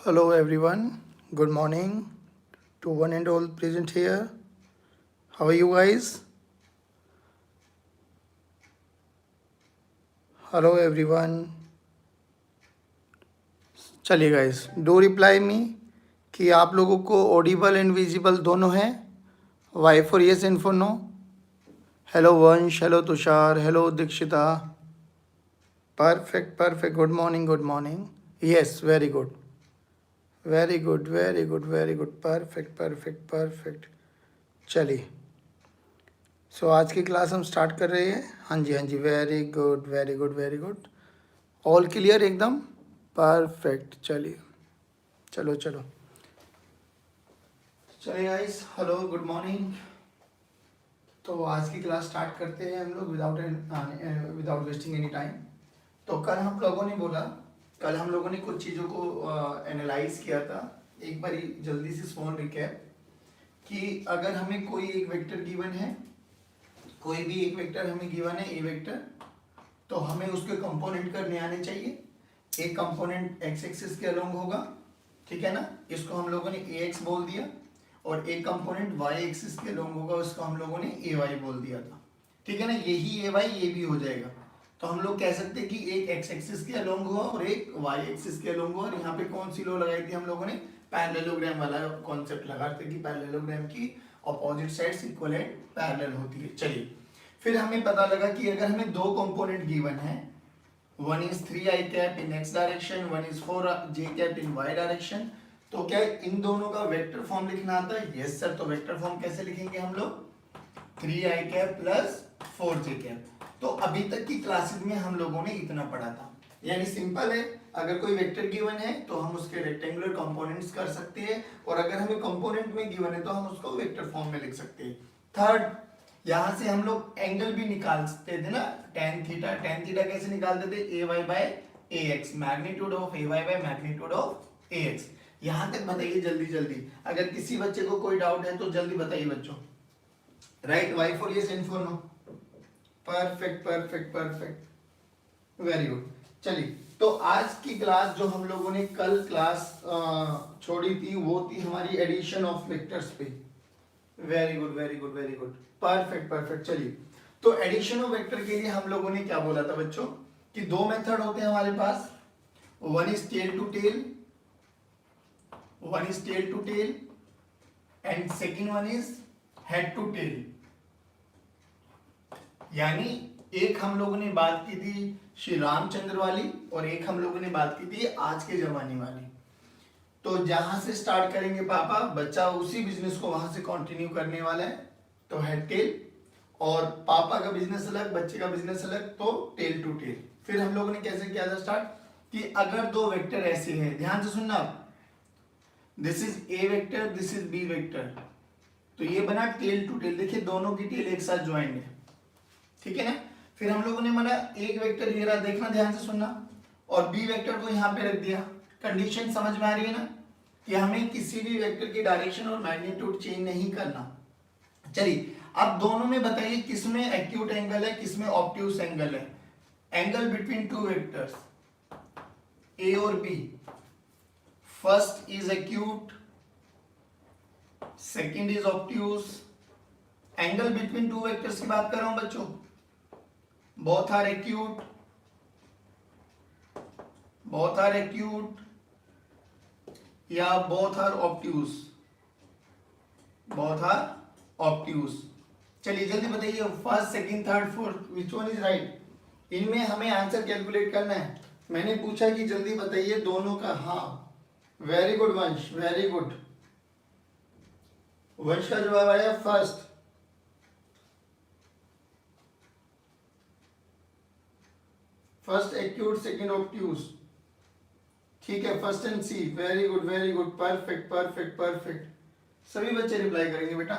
Hello everyone. Good morning to one and all present here. How are you guys? Hello everyone. चलिए guys do reply me कि आप लोगों को audible and visible दोनों है. Y for yes and for no. Hello Vansh, hello Tushar, hello Dikshita. Perfect perfect. Good morning, good morning. Yes, very good, very good, very good, very good. Perfect perfect perfect. चलिए आज की class हम start कर रहे हैं. हाँ जी, हाँ जी. Very good, very good, very good. All clear एकदम. परफेक्ट. चलिए चलो चलो चलिए गाइस. Hello, good morning. तो आज की क्लास स्टार्ट करते हैं हम लोग विदाउट वेस्टिंग एनी टाइम. तो कल हम लोगों ने बोला, कल हम लोगों ने कुछ चीज़ों को एनालाइज किया था. एक बार जल्दी से स्मॉल रिकैप कि अगर हमें कोई एक वेक्टर गिवन है, कोई भी एक वेक्टर हमें गिवन है, ए वेक्टर, तो हमें उसके कंपोनेंट करने आने चाहिए. एक कंपोनेंट एक्स एक्सिस के अलोंग होगा, ठीक है ना, इसको हम लोगों ने ए एक्स बोल दिया. और एक कंपोनेंट वाई एक्सिस के अलोंग होगा, उसको हम लोगों ने ए वाई बोल दिया था. ठीक है ना, यही ए वाई ये भी हो जाएगा. तो हम लोग कह सकते हैं कि एक एक्स एक्सिस के अलोंग हुआ और एक वाई एक्सिस के अलोंग हुआ. और यहाँ पे कौन सी लॉ लगाई थी हम लोगों ने? पैरेललोग्राम वाला कॉन्सेप्ट लगाते कि पैरेललोग्राम की opposite sides equal and parallel होती है. चलिए, फिर हमें पता लगा कि अगर हमें दो कंपोनेंट गिवन है, one is 3i cap in x direction, one is 4j cap in y direction, तो क्या इन दोनों का वेक्टर फॉर्म लिखना आता है? Yes sir. तो वेक्टर फॉर्म कैसे लिखेंगे हम लोग? 3i cap plus 4j cap. तो अभी तक की क्लासेस में हम लोगों ने इतना पढ़ा था. यानी सिंपल है, अगर कोई वेक्टर गिवन है तो हम उसके रेक्टेंगुलर कंपोनेंट्स कर सकते हैं, और अगर हमें कंपोनेंट में गिवन है तो हम उसको वेक्टर फॉर्म में लिख सकते हैं. थर्ड, यहां से हम लोग एंगल भी निकालते थे ना, tan थीटा. tan थीटा कैसे निकालते थे? A Y by A X, magnitude of A Y by magnitude of A X. यहां तक बताइए जल्दी जल्दी. अगर किसी बच्चे को कोई डाउट है तो जल्दी बताइए बच्चों. Right, y for yes and for no. Perfect perfect perfect, very good. चलिए, तो आज की क्लास जो हम लोगों ने कल क्लास छोड़ी थी वो थी हमारी एडिशन ऑफ वेक्टर्स पे. Very good, very good, very good. Perfect perfect. चलिए, तो एडिशन ऑफ वेक्टर के लिए हम लोगों ने क्या बोला था बच्चों कि दो मेथड होते हैं हमारे पास. One is tail to tail, one is tail to tail, and second one is head to tail. यानी एक हम लोगों ने बात की थी श्री रामचंद्र वाली, और एक हम लोगों ने बात की थी आज के जमाने वाली. तो जहां से स्टार्ट करेंगे पापा, बच्चा उसी बिजनेस को वहां से कंटिन्यू करने वाला है. तो हेड टेल, और पापा का बिजनेस अलग, बच्चे का बिजनेस अलग, तो टेल टू टेल. फिर हम लोगों ने कैसे किया था स्टार्ट कि अगर दो वेक्टर ऐसे हैं, ध्यान से सुनना आप, this is a vector, this is b vector, तो ये बना टेल टू टेल. देखिए दोनों की टेल एक साथ ज्वाइंट है, ठीक है ना. फिर हम लोगों ने माना एक वेक्टर ये रहा, देखना ध्यान से सुनना, और बी वेक्टर को यहाँ पे रख दिया. कंडीशन समझ में आ रही है ना, कि हमें किसी भी वेक्टर की डायरेक्शन और मैग्नीट्यूड चेंज नहीं करना. चलिए, अब दोनों में बताइए किसमें एक्यूट एंगल है, किसमें ऑब्ट्यूस एंगल है. Angle between two vectors A और B, first is acute, second is obtuse. Angle between two vectors की बात कर रहा हूं बच्चों. Both are acute, both are acute, या both are obtuse, both are obtuse. चलिए जल्दी बताइए, first second third fourth, which one is right? इनमें हमें आंसर कैलकुलेट करना है. मैंने पूछा कि जल्दी बताइए दोनों का. हाँ, very good Vansh, very good. Vansh का जवाब आया first. First acute, second obtuse. ठीक है, first and C. Very good, very good. Perfect perfect perfect. सभी बच्चे रिप्लाई करेंगे बेटा.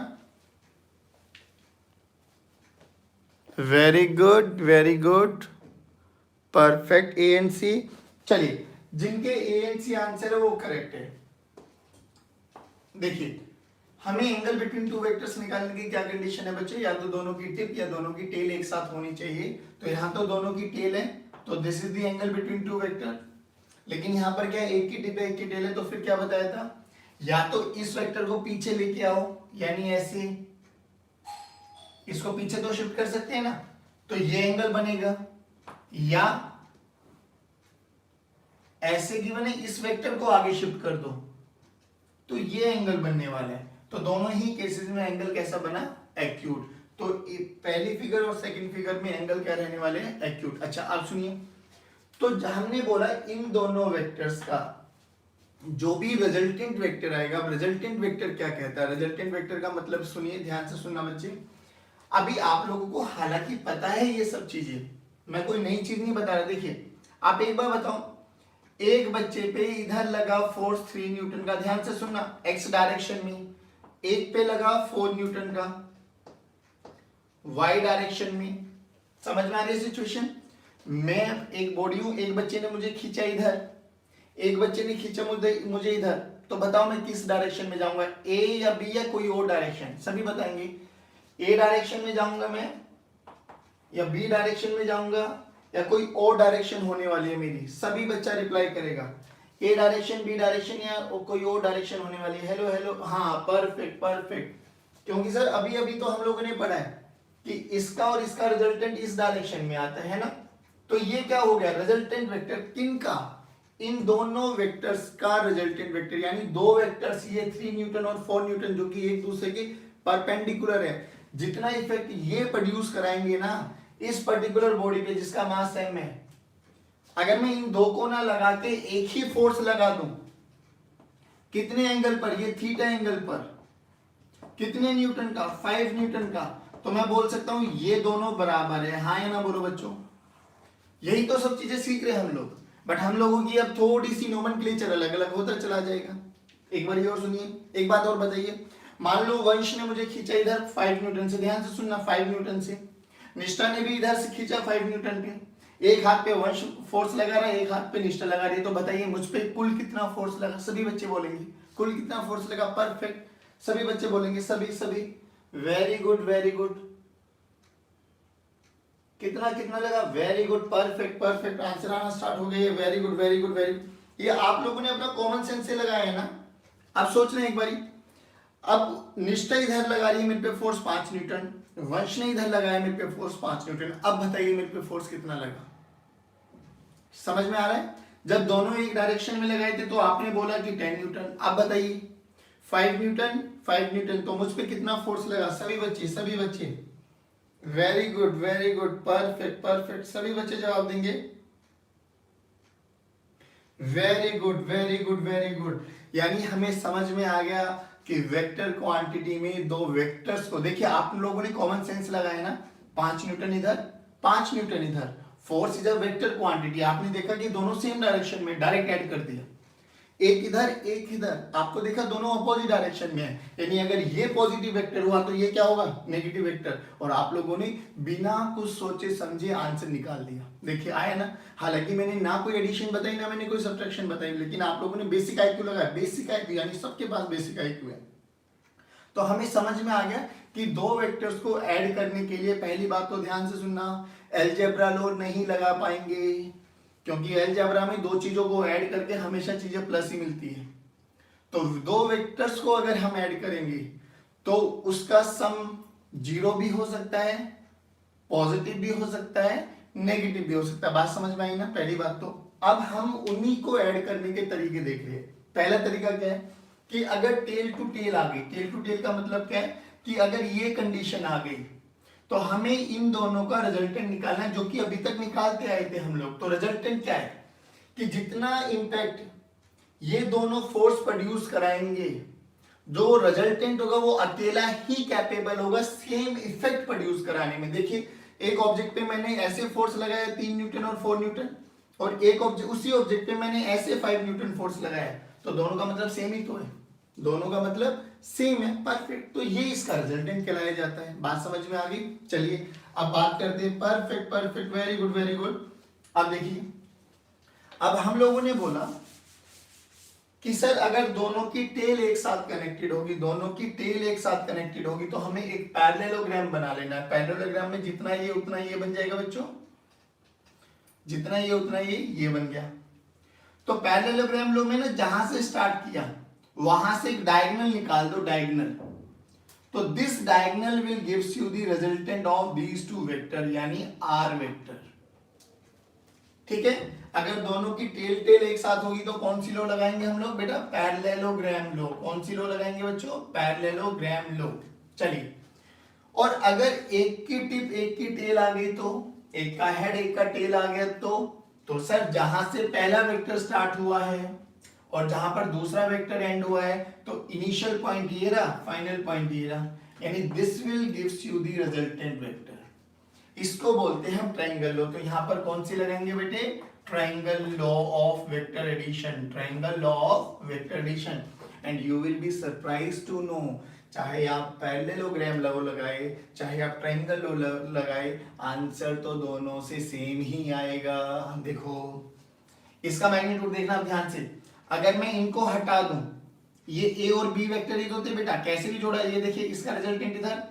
Very good, very good. Perfect. A and C. चलिए, जिनके ए एंड सी आंसर है वो करेक्ट है. देखिए, हमें एंगल बिटवीन टू वेक्टर्स निकालने की क्या कंडीशन है बच्चे? या तो दोनों की टिप या दोनों की टेल एक साथ होनी चाहिए. तो यहां तो दोनों की टेल है, तो this is the angle between two vector. लेकिन यहाँ पर क्या है, एक की टिप है एक की टेल है, तो फिर क्या बताया था, या तो इस वेक्टर को पीछे लेके आओ, यानी ऐसे इसको पीछे तो शिफ्ट कर सकते हैं ना, तो ये एंगल बनेगा, या ऐसे गिवन है इस वेक्टर को आगे शिफ्ट कर दो तो ये एंगल बनने वाला है। तो दोनों ही केसेस में एंगल कैसा बना, एक्यूट। तो पहली फिगर और सेकंड फिगर में एंगल क्या रहने वाले हैं, एक्यूट। अच्छा अब सुनिए, तो हमने बोला इन दोनों वेक्टर्स का जो भी रिजल्टेंट वेक्टर आएगा, अब रिजल्टेंट वेक्टर क्या कहता है, रिजल्टेंट वेक्टर का मतलब सुनिए, ध्यान से सुनना बच्चे। अभी आप लोगों को हालांकि पता है ये सब चीजें, मैं कोई नई चीज नहीं बता रहा। देखिए आप एक बार बताओ, एक बच्चे पे इधर लगा फोर्स 3 न्यूटन का, ध्यान से सुनना, एक्स डायरेक्शन में, एक पे लगा 4 न्यूटन का वाई डायरेक्शन में। समझ में आ रही है सिचुएशन? मैं एक बॉडी हूं, एक बच्चे ने मुझे खींचा इधर, एक बच्चे ने खींचा मुझे इधर, तो बताओ मैं किस डायरेक्शन में जाऊंगा, ए या बी या कोई और डायरेक्शन? सभी बताएंगे ए डायरेक्शन में जाऊंगा मैं, या बी डायरेक्शन में जाऊंगा, या कोई और डायरेक्शन होने वाली है मेरी। सभी बच्चा रिप्लाई करेगा, ए डायरेक्शन, बी डायरेक्शन, या कोई और डायरेक्शन होने वाली है। हेलो हेलो, हाँ परफेक्ट परफेक्ट। क्योंकि सर अभी अभी तो हम लोगों ने पढ़ा है कि इसका और इसका रिजल्टेंट इस डायरेक्शन में आता है ना, तो ये क्या हो गया, रिजल्टेंट वेक्टर किन का, इन दोनों वेक्टर्स का रिजल्टेंट वेक्टर, यानी दो वेक्टर्स ये 3 न्यूटन और 4 न्यूटन जो कि एक दूसरे के परपेंडिकुलर है, जितना इफेक्ट ये प्रोड्यूस कराएंगे ना इस पर्टिकुलर बॉडी पे जिसका मास m है, अगर मैं इन दो को ना लगा के एक ही फोर्स लगा दूं, कितने एंगल पर, ये थीटा एंगल पर, कितने न्यूटन का, 5 न्यूटन का, तो मैं बोल सकता हूं ये दोनों बराबर है। हाँ या ना बोलो बच्चों, यही तो सब चीजें सीख रहे हैं हम लोग, बट हम लोगों की अब थोड़ी सी नोमेनक्लेचर अलग अलग होता चला जाएगा। एक बार ये और सुनिए, एक बात और बताइए, मान लो वंश ने मुझे खींचा इधर 5 न्यूटन से, ध्यान से सुनना, 5 न्यूटन से, निष्ठा ने भी इधर से खींचा 5 न्यूटन पे, एक हाथ पे वंश फोर्स लगा रहा है, एक हाथ पे निष्ठा लगा रही है, तो बताइए मुझ पे कुल कितना फोर्स लगा? सभी बच्चे बोलेंगे कुल कितना फोर्स लगा, परफेक्ट, सभी बच्चे बोलेंगे, सभी सभी, वेरी गुड वेरी गुड, कितना कितना लगा, very good, perfect perfect, answer आना स्टार्ट हो गए, very good very good very good. ये आप लोगों ने अपना कॉमन सेंस से लगाया है ना। अब सोच रहे हैं एक बारी, अब निष्ठा इधर लगा रही है मेरे पे फोर्स 5 न्यूटन, वंश ने इधर लगाया मेरे पे फोर्स 5 न्यूटन, अब बताइए मेरे पे फोर्स कितना लगा? समझ में आ रहा है? जब दोनों एक डायरेक्शन में लगाए थे तो आपने बोला कि 10 न्यूटन, अब बताइए 5 न्यूटन 5 न्यूटन, तो मुझ पे कितना फोर्स लगा? सभी बच्चे वेरी गुड परफेक्ट परफेक्ट, सभी बच्चे जवाब देंगे, very good very good very good. यानी हमें समझ में आ गया कि वेक्टर क्वांटिटी में दो वेक्टर्स को, देखिए आप लोगों ने कॉमन सेंस लगाया ना, 5 न्यूटन इधर 5 न्यूटन इधर, force is a vector quantity, आपने देखा कि दोनों सेम डायरेक्शन में, डायरेक्ट ऐड कर दिया, एक इधर एक इधर, आपको देखा दोनों अपोजिट डायरेक्शन में है, यानी अगर ये पॉजिटिव वेक्टर हुआ तो ये क्या होगा, नेगेटिव वेक्टर, और आप लोगों ने बिना कुछ सोचे समझे आंसर निकाल दिया। देखिए आया ना, हालांकि मैंने ना कोई एडिशन बताई ना मैंने कोई सब्ट्रैक्शन बताई, लेकिन आप लोगों ने बेसिक आईक्यू लगाया, बेसिक आईक्यू, यानी सबके पास बेसिक आईक्यू है। तो हमें समझ में आ गया कि दो वेक्टर्स को ऐड करने के लिए, पहली बात तो ध्यान से सुनना, अलजेब्रा लॉ नहीं लगा पाएंगे, क्योंकि अलजेब्रा में दो चीजों को ऐड करके हमेशा चीजें प्लस ही मिलती है। तो दो वेक्टर्स को अगर हम ऐड करेंगे तो उसका सम 0 भी हो सकता है, पॉजिटिव भी हो सकता है, नेगेटिव भी हो सकता है। बात समझ में आई ना? पहली बात तो अब हम उन्हीं को ऐड करने के तरीके देख रहे हैं। पहला तरीका क्या है कि अगर टेल टू टेल आ गई, टेल टू टेल का मतलब क्या है कि अगर ये कंडीशन आ गई तो हमें इन दोनों का रिजल्टेंट निकालना है, जो कि अभी तक निकालते आए थे हम लोग। तो रिजल्टेंट क्या है कि जितना इंपैक्ट ये दोनों फोर्स प्रोड्यूस कराएंगे, जो रिजल्टेंट होगा वो अकेला ही कैपेबल होगा सेम इफेक्ट प्रोड्यूस कराने में। देखिए एक ऑब्जेक्ट पे मैंने ऐसे फोर्स लगाया 3 न्यूटन और 4 न्यूटन, और एक ऑब्जेक्ट, उसी ऑब्जेक्ट पे मैंने ऐसे 5 न्यूटन फोर्स लगाया, तो दोनों का मतलब सेम ही तो है, दोनों का मतलब सेम है, परफेक्ट। तो ये इसका रिजल्टेंट कहलाया जाता है। बात समझ में आ गई? चलिए अब बात करते हैं, perfect perfect, very good very good. अब देखिए, अब हम लोगों ने बोला कि सर अगर दोनों की टेल एक साथ कनेक्टेड होगी, दोनों की टेल एक साथ कनेक्टेड होगी तो हमें एक पैरेललोग्राम बना लेना है। पैरेललोग्राम में जितना ये उतना ये बन जाएगा बच्चों, जितना ये उतना ये बन गया। तो पैरेललोग्राम लो में ना जहां से स्टार्ट किया वहां से एक डायगोनल निकाल दो, डायगोनल। तो this diagonal will gives you the resultant of these two vector, यानी आर वेक्टर। ठीक है, अगर दोनों की टेल टेल एक साथ होगी तो कौन सी लो लगाएंगे हम लोग बेटा? पैरेललोग्राम लो। कौन सी लो लगाएंगे बच्चों? पैरेललोग्राम लो। चलिए, और अगर एक की टिप एक की टेल आ गई, तो एक का हेड एक का टेल आ गया, तो सर जहां से पहला वेक्टर स्टार्ट हुआ है और जहां पर दूसरा वेक्टर एंड हुआ है, तो इनिशियल पॉइंट ये रहा, फाइनल पॉइंट ये रहा, यानी this will gives you the resultant vector. इसको बोलते हैं ट्रायंगल लॉ। तो यहां पर कौन सी लगाएंगे बेटे? Triangle law of vector addition, triangle law of vector addition. And you will be surprised to know, चाहे आप पैरेललोग्राम लॉ लगाए चाहे आप ट्रायंगल लॉ लगाए, आंसर तो दोनों से सेम ही आएगा। देखो इसका मैग्नीट्यूड देखना ध्यान से। अगर मैं इनको हटा दूं, ये ए और बी वेक्टर ही तो थे बेटा, कैसे भी जोड़ा, ये देखिए इसका रिजल्टेंट इधर,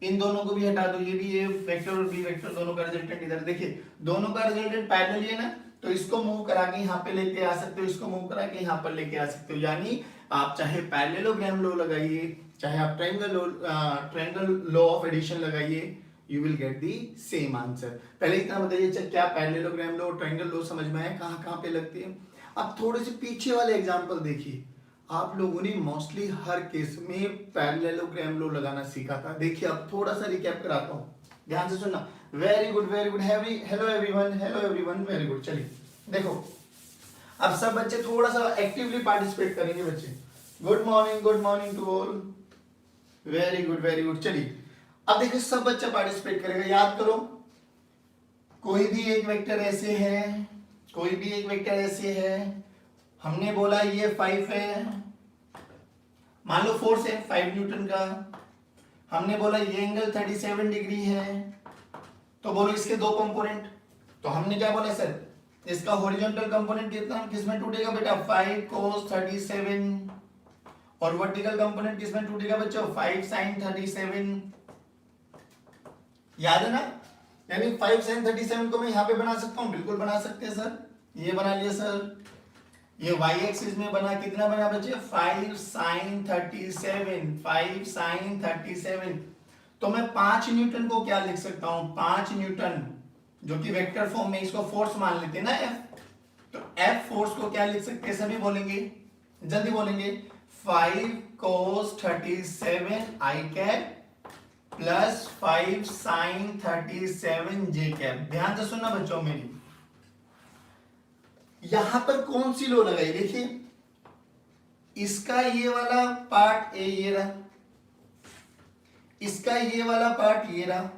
इन दोनों को भी हटा दो, ये भी ए वेक्टर और बी वेक्टर दोनों का रिजल्टेंट इधर, देखिए दोनों का रिजल्टेंट पैरेलल है ना, तो इसको मूव करा के यहाँ पे लेके आ सकते हो, इसको मूव करा के यहाँ पर लेके आ सकते हो। यानी आप चाहे पैरेललोग्राम लॉ लगाइए चाहे आप ट्रायंगल लॉ ऑफ एडिशन लगाइए, you will get the same answer. पहले इतना बताइए क्या पैरेललोग्राम लॉ और ट्रायंगल लॉ समझ में आया, कहाँ कहाँ पे लगती है? अब थोड़े से पीछे वाले एग्जाम्पल देखिए, आप लोगों ने मोस्टली हर केस में पैरेललोग्राम लॉ लगाना सीखा था। देखिए अब थोड़ा सा रिकैप कराता हूँ, ध्यान से सुनना। Very good very good, hello everyone, very good. चलिए देखो, अब सब बच्चे थोड़ा सा एक्टिवली पार्टिसिपेट करेंगे बच्चे। Good morning to all, very good. चलिए अब देखो सब बच्चा पार्टिसिपेट करेगा। याद करो, कोई भी एक वेक्टर ऐसे है, कोई भी एक वेक्टर ऐसे है, हमने बोला ये 5 है, मान लो फोर्स है 5 न्यूटन का, हमने बोला ये एंगल 37 डिग्री है, तो बोलो इसके दो कंपोनेंट। तो हमने क्या बोला सर, इसका हॉरिजॉन्टल कंपोनेंट कितना किसमें टूटेगा बेटा? 5 cos 37, और वर्टिकल कंपोनेंट किसमें टूटेगा बच्चों? 5 sin 37। याद है ना? यानी 5 sin 37 को मैं यहाँ पे बना सकता हूँ, बिल्कुल बना सकते हैं सर। ये बना लिया सर, ये y एक्सिस में बना, कितना बना बच्चे? 5 sin 37, 5 sin 37। तो मैं 5 न्यूटन को क्या लिख सकता हूँ? 5 न्यूटन, जो कि वेक्टर फॉर्म में, इसको फोर्स मान लेते हैं ना F, तो F फोर्स को क्या लिख सकते हैं? सभी बोलेंगे, जल्दी बोलेंगे। 5 cos 37 I cap plus 5 sin 37 J cap. ध्यान से सुनना बच्चों मेरी, यहां पर कौन सी लो लगाई? देखिए इसका ये वाला पार्ट ए ये रहा, इसका ये वाला पार्ट ये रहा,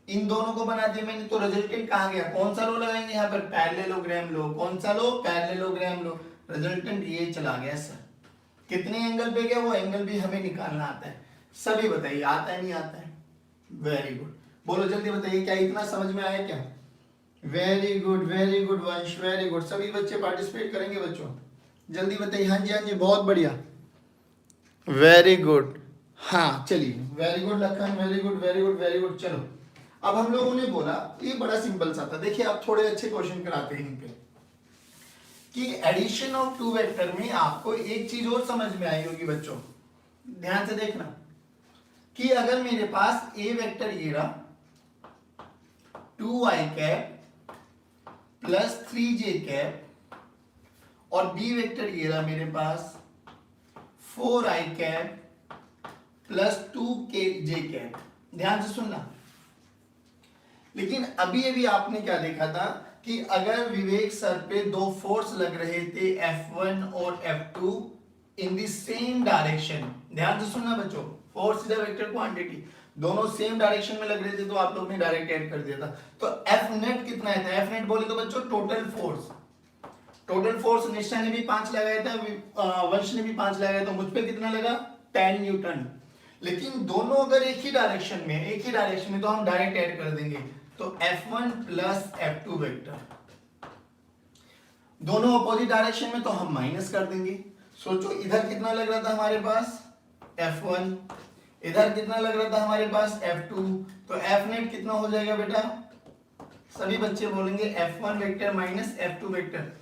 इन दोनों को बना दिया मैंने, तो रिजल्टेंट कहां गया? कौन सा लो लगाएंगे यहाँ पर? पैरेललोग्राम लो। कौन सा लो? पैरेललोग्राम लो। रिजल्टेंट ये चला गया सर। कितने एंगल पे गया? वो एंगल भी हमें निकालना आता है। सभी बताइए, आता है नहीं आता है? वेरी गुड, बोलो जल्दी बताइए, क्या इतना समझ में आया क्या? Very good Vansh, very good. सभी बच्चे पार्टिसिपेट करेंगे बच्चों, जल्दी बताइए। हाँ जी, बहुत बढ़िया, वेरी गुड। हाँ चलिए, very good Lakhan, very good. चलो अब हम लोगों ने बोला, ये बड़ा सिंपल सा था। देखिए अब थोड़े अच्छे क्वेश्चन कराते हैं इन पे, कि एडिशन ऑफ टू वेक्टर में आपको एक चीज और समझ में आई होगी बच्चों, ध्यान से देखना, कि अगर मेरे पास ए वेक्टर ये रहा 2i cap plus 3j cap, और बी वेक्टर ये रहा मेरे पास 4i cap plus 2j cap. ध्यान से सुनना। लेकिन अभी आपने क्या देखा था, कि अगर विवेक सर पे दो फोर्स लग रहे थे F1 और F2 in the same direction, ध्यान से सुनना बच्चों, force is a vector quantity, दोनों सेम डायरेक्शन में लग रहे थे, तो आप लोग ने डायरेक्ट ऐड कर दिया था। तो F नेट कितना है था? F नेट बोले तो बच्चों टोटल फोर्स निष्ठा ने भी 5 लगाया था, वंश ने भी 5 लगाया, तो मुझ पे कितना लगा? 10 न्यूटन। लेकिन दोनों अगर एक ही डायरेक्शन में तो हम डायरेक्ट ऐड कर देंगे, तो F1 प्लस F2 वेक्टर, दोनों अपोजिट डायरेक्शन में तो हम माइनस कर देंगे। सोचो इधर कितना लग रहा था हमारे पास? F1, इधर कितना लग रहा था हमारे पास? F2, तो F नेट कितना हो जाएगा बेटा? सभी बच्चे बोलेंगे F1 vector minus F2 vector.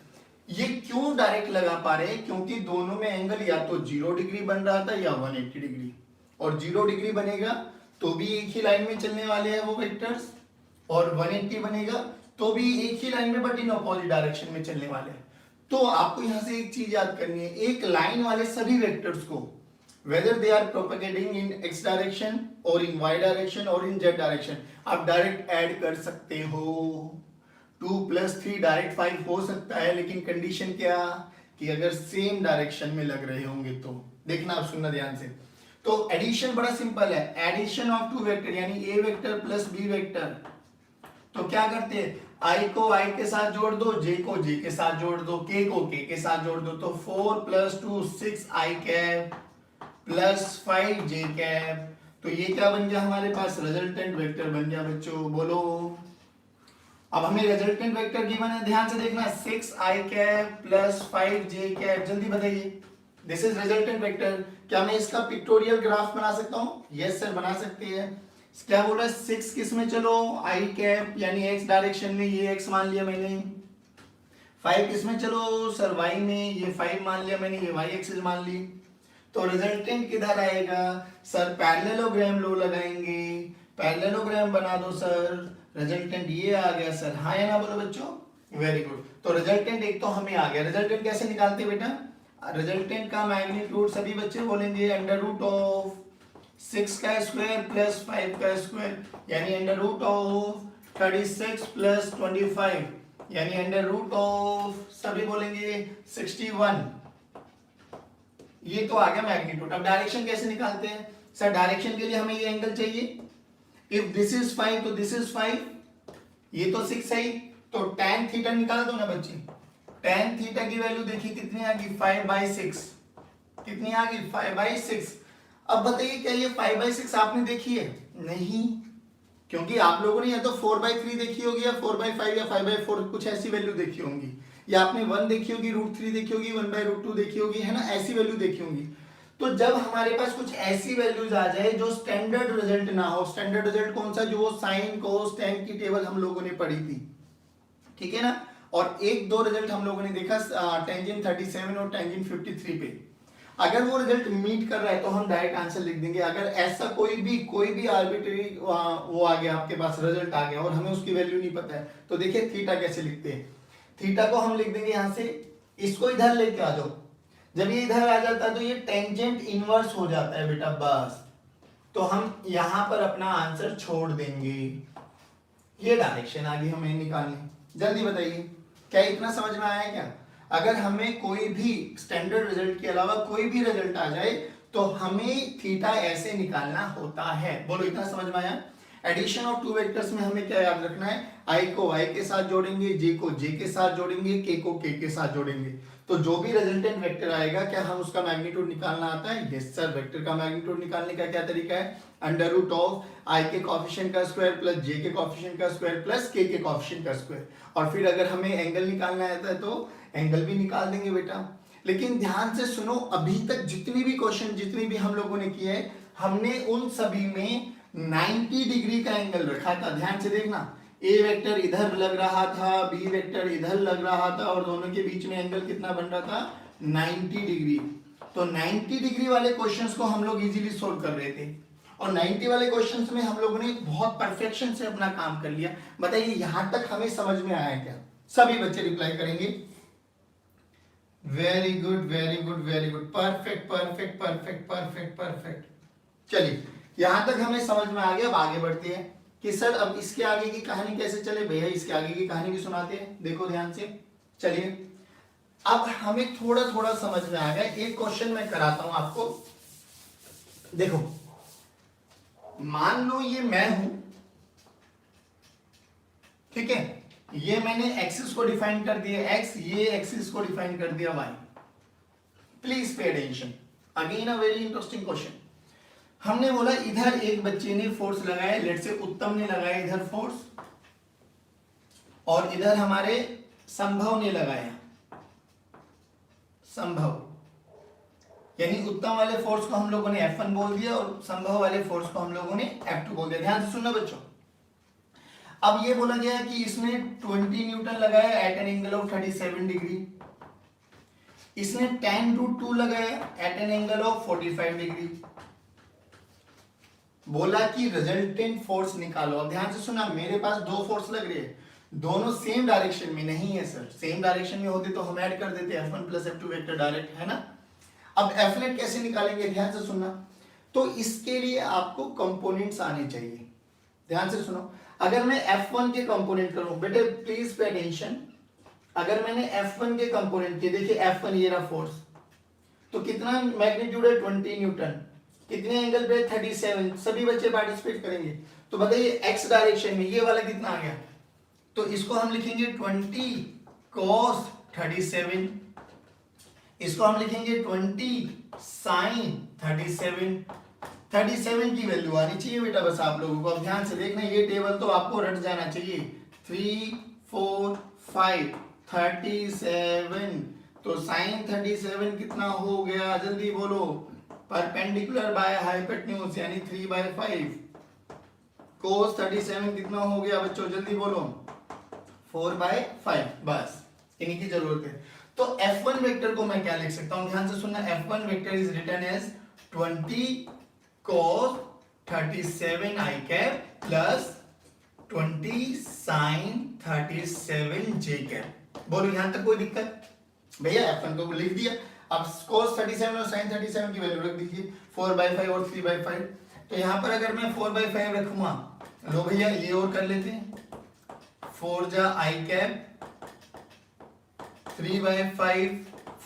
ये क्यों डायरेक्ट लगा पा रहे हैं? क्योंकि दोनों में एंगल या तो 0 डिग्री बन रहा था या 180 डिग्री, और 0 डिग्री बनेगा तो भी एक ही लाइन में चलने वाले हैं वो वेक्टर्स, और 180 बनेगा तो भी एक ही लाइन में बट इन अपोजिट डायरेक्शन में चलने वाले हैं। तो आपको यहां से एक चीज याद करनी है, एक लाइन वाले सभी वेक्टर्स को whether they are propagating in x direction or in y direction or in z direction आप डायरेक्ट ऐड कर सकते हो। 2 + 3 डायरेक्ट 5 हो सकता है, लेकिन कंडीशन क्या कि अगर सेम डायरेक्शन में लग रहे होंगे तो। देखना, आप सुनना ध्यान से। तो एडिशन बड़ा सिंपल है, एडिशन ऑफ 2 वेक्टर यानी a vector plus b vector. तो क्या करते हैं, i को i के साथ जोड़ दो, j को j के साथ जोड़ दो, k को k के साथ जोड़ दो। तो 4 + 2 6i cap plus 5j cap. तो ये क्या बन गया हमारे पास, रिजल्टेंट वेक्टर बन गया बच्चों। बोलो, अब हमें रिजल्टेंट वेक्टर गिवन है, ध्यान से देखना, 6i cap plus 5j cap. जल्दी बताइए, दिस इज रिजल्टेंट वेक्टर। क्या मैं इसका पिक्टोरियल ग्राफ बना सकता हूँ? यस सर, बना सकते हैं। क्या बोल रहा है, 6 किस में, चलो i कैप यानी x डायरेक्शन में, ये x मान लिया मैंने। 5 किस में, चलो सर y में, ये 5 मान लिया मैंने, ये y एक्सिस मान ली। तो रिजल्टेंट किधर आएगा सर, पैरेललोग्राम लो लगाएंगे, पैरेललोग्राम बना दो सर, रिजल्टेंट ये आ गया सर। हाँ या ना बोलो बच्चों, वेरी गुड। तो रिजल्टेंट एक तो हमें आ गया। रिजल्टेंट कैसे निकालते हैं बेटा, रिजल्टेंट का मैग्नीट्यूड सभी बच्चे बोलेंगे √6 का स्क्वायर प्लस 5 का स्क्वायर, यानी √36 प्लस 25, यानी सभी बोलेंगे 61। ये तो आ गया मैग्नीट्यूड। अब डायरेक्शन कैसे निकालते हैं सर, डायरेक्शन के लिए हमें ये एंगल चाहिए। इफ दिस इज 5 तो दिस इज 5, ये तो 6 है, तो tan थीटा निकाल दो ना बच्चे। tan थीटा की वैल्यू देखिए कितनी आ गई, 5/6। कितनी आ गई, 5/6। अब बताइए, क्या ये 5/6 आपने देखी है? नहीं, क्योंकि आप लोगों ने या तो 4/3 देखी होगी, या 4/5 या 5/4 कुछ ऐसी वैल्यू देखी होंगी, या आपने 1 देखी होगी, √3 देखी होगी, 1/√2 देखी होगी, है ना, ऐसी वैल्यू देखी होंगी। तो जब हमारे पास कुछ ऐसी वैल्यूज आ जाए जो स्टैंडर्ड रिजल्ट ना हो, स्टैंडर्ड रिजल्ट कौन सा, जो साइन कोस टैन की टेबल हम लोगों ने पढ़ी थी, ठीक है ना। और एक दो रिजल्ट हम लोगों ने देखा टेंजेंट 37 और टेंजेंट 53 पे। अगर वो रिजल्ट मीट कर रहा है तो हम डायरेक्ट आंसर लिख देंगे। अगर ऐसा कोई भी आर्बिट्रेरी वो आ गया आपके पास, रिजल्ट आ गया और हमें उसकी वैल्यू नहीं पता है, तो देखिए थीटा कैसे लिखते हैं। थीटा को हम लिख देंगे यहां से, इसको इधर लेके आ जाओ। जब ये इधर आ जाता है तो ये टेंजेंट इनवर्स हो जाता है बेटा, बस। तो हम यहां पर अपना आंसर छोड़ देंगे। ये डायरेक्शन आ गई हमें निकालनी। जल्दी बताइए, क्या इतना समझ में आया क्या? अगर हमें कोई भी स्टैंडर्ड रिजल्ट के अलावा कोई भी रिजल्ट आ जाए तो हमें थीटा ऐसे निकालना होता है। बोलो, इतना समझ में आया? एडिशन ऑफ 2 वेक्टर्स में हमें क्या याद रखना है, i को y के साथ जोड़ेंगे, j को j के साथ जोड़ेंगे, k को k के साथ जोड़ेंगे। तो जो भी रिजल्टेंट वेक्टर आएगा, क्या हम उसका मैग्नीट्यूड निकालना आता है? यस सर, वेक्टर का मैग्नीट्यूड निकालने का क्या तरीका है, √i के कोएफिशिएंट का स्क्वायर प्लस j के कोएफिशिएंट का स्क्वायर प्लस k के कोएफिशिएंट का स्क्वायर। और फिर अगर हमें एंगल निकालना आता है तो एंगल भी निकाल देंगे बेटा। लेकिन ध्यान से सुनो, अभी तक जितनी भी क्वेश्चन जितनी भी हम लोगों ने किए हैं, हमने उन सभी में 90 डिग्री का एंगल रखा था। ध्यान से देखना, ए वेक्टर इधर लग रहा था, बी वेक्टर इधर लग रहा था, और दोनों के बीच में एंगल कितना बन रहा था, 90 डिग्री। तो 90 डिग्री वाले क्वेश्चंस को हम लोग इजीली सोल्व कर रहे थे, और 90 वाले क्वेश्चंस में हम लोगों ने बहुत परफेक्शन से अपना काम कर लिया। बताइए, यहां तक हमें समझ में आया क्या? सभी बच्चे रिप्लाई करेंगे, very good very good very good, perfect perfect perfect perfect perfect. चलिए, यहां तक हमें समझ में आ गया। अब आगे बढ़ते हैं कि सर अब इसके आगे की कहानी कैसे चले। भैया इसके आगे की कहानी भी सुनाते हैं, देखो ध्यान से। चलिए, अब हमें थोड़ा थोड़ा समझ में आ गया। एक क्वेश्चन मैं कराता हूं आपको, देखो, मान लो ये मैं हूं, ठीक है, ये मैंने एक्सिस को डिफाइन कर दिया x, ये एक्सिस को डिफाइन कर दिया y। Please pay attention, again a very interesting question. हमने बोला इधर एक बच्चे ने फोर्स लगाया, लेट से उत्तम ने लगाया इधर फोर्स, और इधर हमारे संभव ने लगाया, संभव, यानी उत्तम वाले फोर्स को हम लोगों ने F1 बोल दिया और संभव वाले फोर्स को हम लोगों ने F2 बोल दिया। ध्यान से सुनना बच्चों, अब ये बोला गया है कि इसने 20 न्यूटन लगाया at an angle of 37 degree, इसने tan√2 लगाया at an angle of 45 degree. बोला कि रिजल्टेंट फोर्स निकालो। अब ध्यान से सुना, मेरे पास दो फोर्स लग रही है, दोनों सेम डायरेक्शन में नहीं है सर। सेम डायरेक्शन में होते तो हम ऐड कर देते F1 plus F2 vector direct, है ना। अब F नेट कैसे निकालेंगे, ध्यान से सुनना। तो इसके लिए आपको कंपोनेंट्स आने चाहिए। ध्यान से सुनो, अगर मैं F1 के कंपोनेंट करूं, बेटे प्लीज पे अटेंशन, अगर मैंने F1 के कंपोनेंट किए, देखिए F1 ये रहा फोर्स, तो कितना मैग्नीट्यूड है 20 न्यूटन, कितने एंगल पे 37, सभी बच्चे पार्टिसिपेट करेंगे। तो बताइए x डायरेक्शन में ये वाला कितना आ गया, तो इसको हम लिखेंगे 20 cos 37, इसको हम लिखेंगे 20 sin 37। 37 की वैल्यू आनी चाहिए बेटा बस आप लोगों को। अब ध्यान से देखना, ये टेबल तो आपको रट जाना चाहिए। 3 4 5 37, तो sin 37 कितना हो गया, जल्दी बोलो। परपेंडिकुलर बाय हाइपोटेन्यूज यानी 3/5। cos 37 कितना हो गया बच्चों, जल्दी बोलो। 4/5। बस इन्हीं की जरूरत है। तो F1 वेक्टर को मैं क्या लिख सकता हूं, ध्यान से सुनना। F1 vector is written as 20 cos 37 i cap plus 20 sin 37 j cap. बोलो यहां तक कोई दिक्कत भैया? F1 को लिख दिया, अब cos 37 और sin 37 की वैल्यू रख दीजिए 4/5 और 3/5। तो यहां पर अगर मैं 4/5 रखूंगा, लो भैया ये और कर लेते हैं, 4 जा i कैप 3/5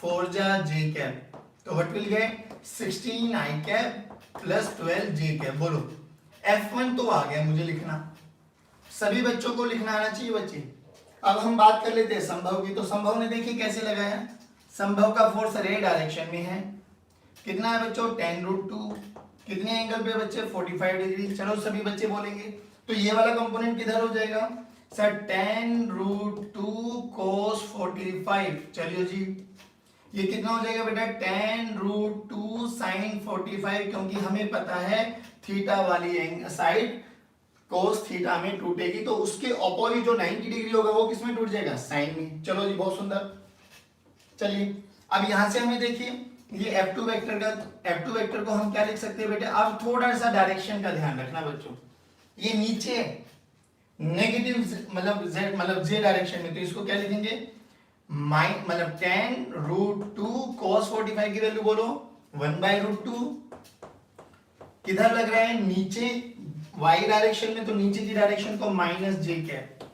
4 जा j कैप, तो what will get 16 i cap plus 12 j cap. बोलो F1 तो आ गया मुझे लिखना, सभी बच्चों को लिखना आना चाहिए बच्चे। अब हम बात कर लेते हैं संभव की। तो संभव ने देखिए कैसे लगाया, संभव का फोर्स रे डायरेक्शन में है, कितना है बच्चों tan√2, कितने एंगल पे बच्चे 45 डिग्री। चलो सभी बच्चे बोलेंगे, तो ये वाला कंपोनेंट किधर हो जाएगा सर, tan√2 cos 45। चलिए जी, ये कितना हो जाएगा बेटा tan√2 sin 45, क्योंकि हमें पता है थीटा वाली साइड cos थीटा में टूटेगी, तो उसके अपोजिट जो 90 डिग्री होगा वो किसमें टूट जाएगा, साइन में। चलो जी बहुत सुंदर। चलिए अब यहां से हमें देखिए ये F2 वेक्टर को हम क्या लिख सकते हैं बेटे। अब थोड़ा सा डायरेक्शन का ध्यान रखना बच्चों, ये नीचे नेगेटिव मतलब z डायरेक्शन में, तो इसको क्या लिखेंगे मतलब tan√2 cos 45 की वैल्यू बोलो 1/√2, किधर लग रहा है नीचे y डायरेक्शन में, तो नीचे की डायरेक्शन को -j कैप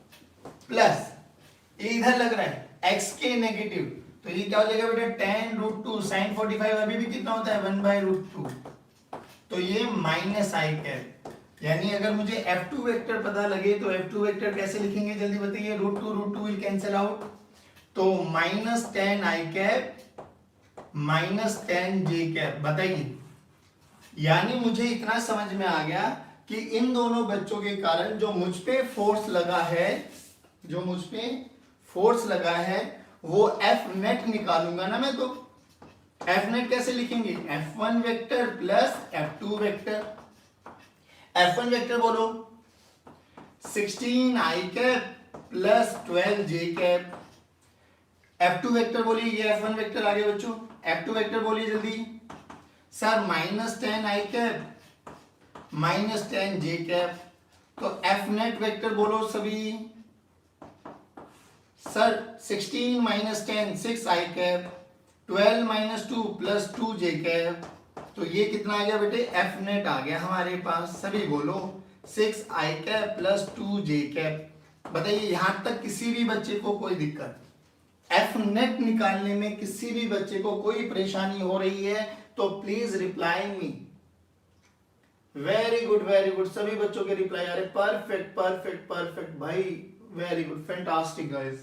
प्लस इधर लग रहा है x के नेगेटिव, तो ये क्या हो जाएगा बेटा tan√2 sin 45 अभी भी कितना होता है 1/√2, तो ये -i कैप। यानी अगर मुझे F2 वेक्टर पता लगे तो F2 वेक्टर कैसे लिखेंगे जल्दी बताइए। √2 विल कैंसिल आउट, तो -10i कैप -10j कैप। बताइए, यानी मुझे इतना समझ में आ गया कि इन दोनों बच्चों के कारण जो मुझ पे फोर्स लगा है वो F नेट निकालूंगा ना मैं। तो F नेट कैसे लिखेंगे, F1 vector plus F2 vector. F1 vector बोलो 16i cap plus 12j cap. F2 vector बोलिए, ये F1 वेक्टर आ गया बच्चों। F2 वेक्टर बोलिए जल्दी sir -10i cap -10j cap. तो F नेट वेक्टर बोलो सभी sir 16 - 10 6i cap 12 - 2 plus 2j cap. तो ये कितना आ गया बेटे F नेट आ गया हमारे पास, सभी बोलो 6i cap plus 2j cap. बताइए यहां तक किसी भी बच्चे को कोई दिक्कत, F नेट निकालने में किसी भी बच्चे को कोई परेशानी हो रही है तो please reply me. Very good सभी बच्चों के रिप्लाई आ रहे, परफेक्ट भाई, very good, fantastic guys,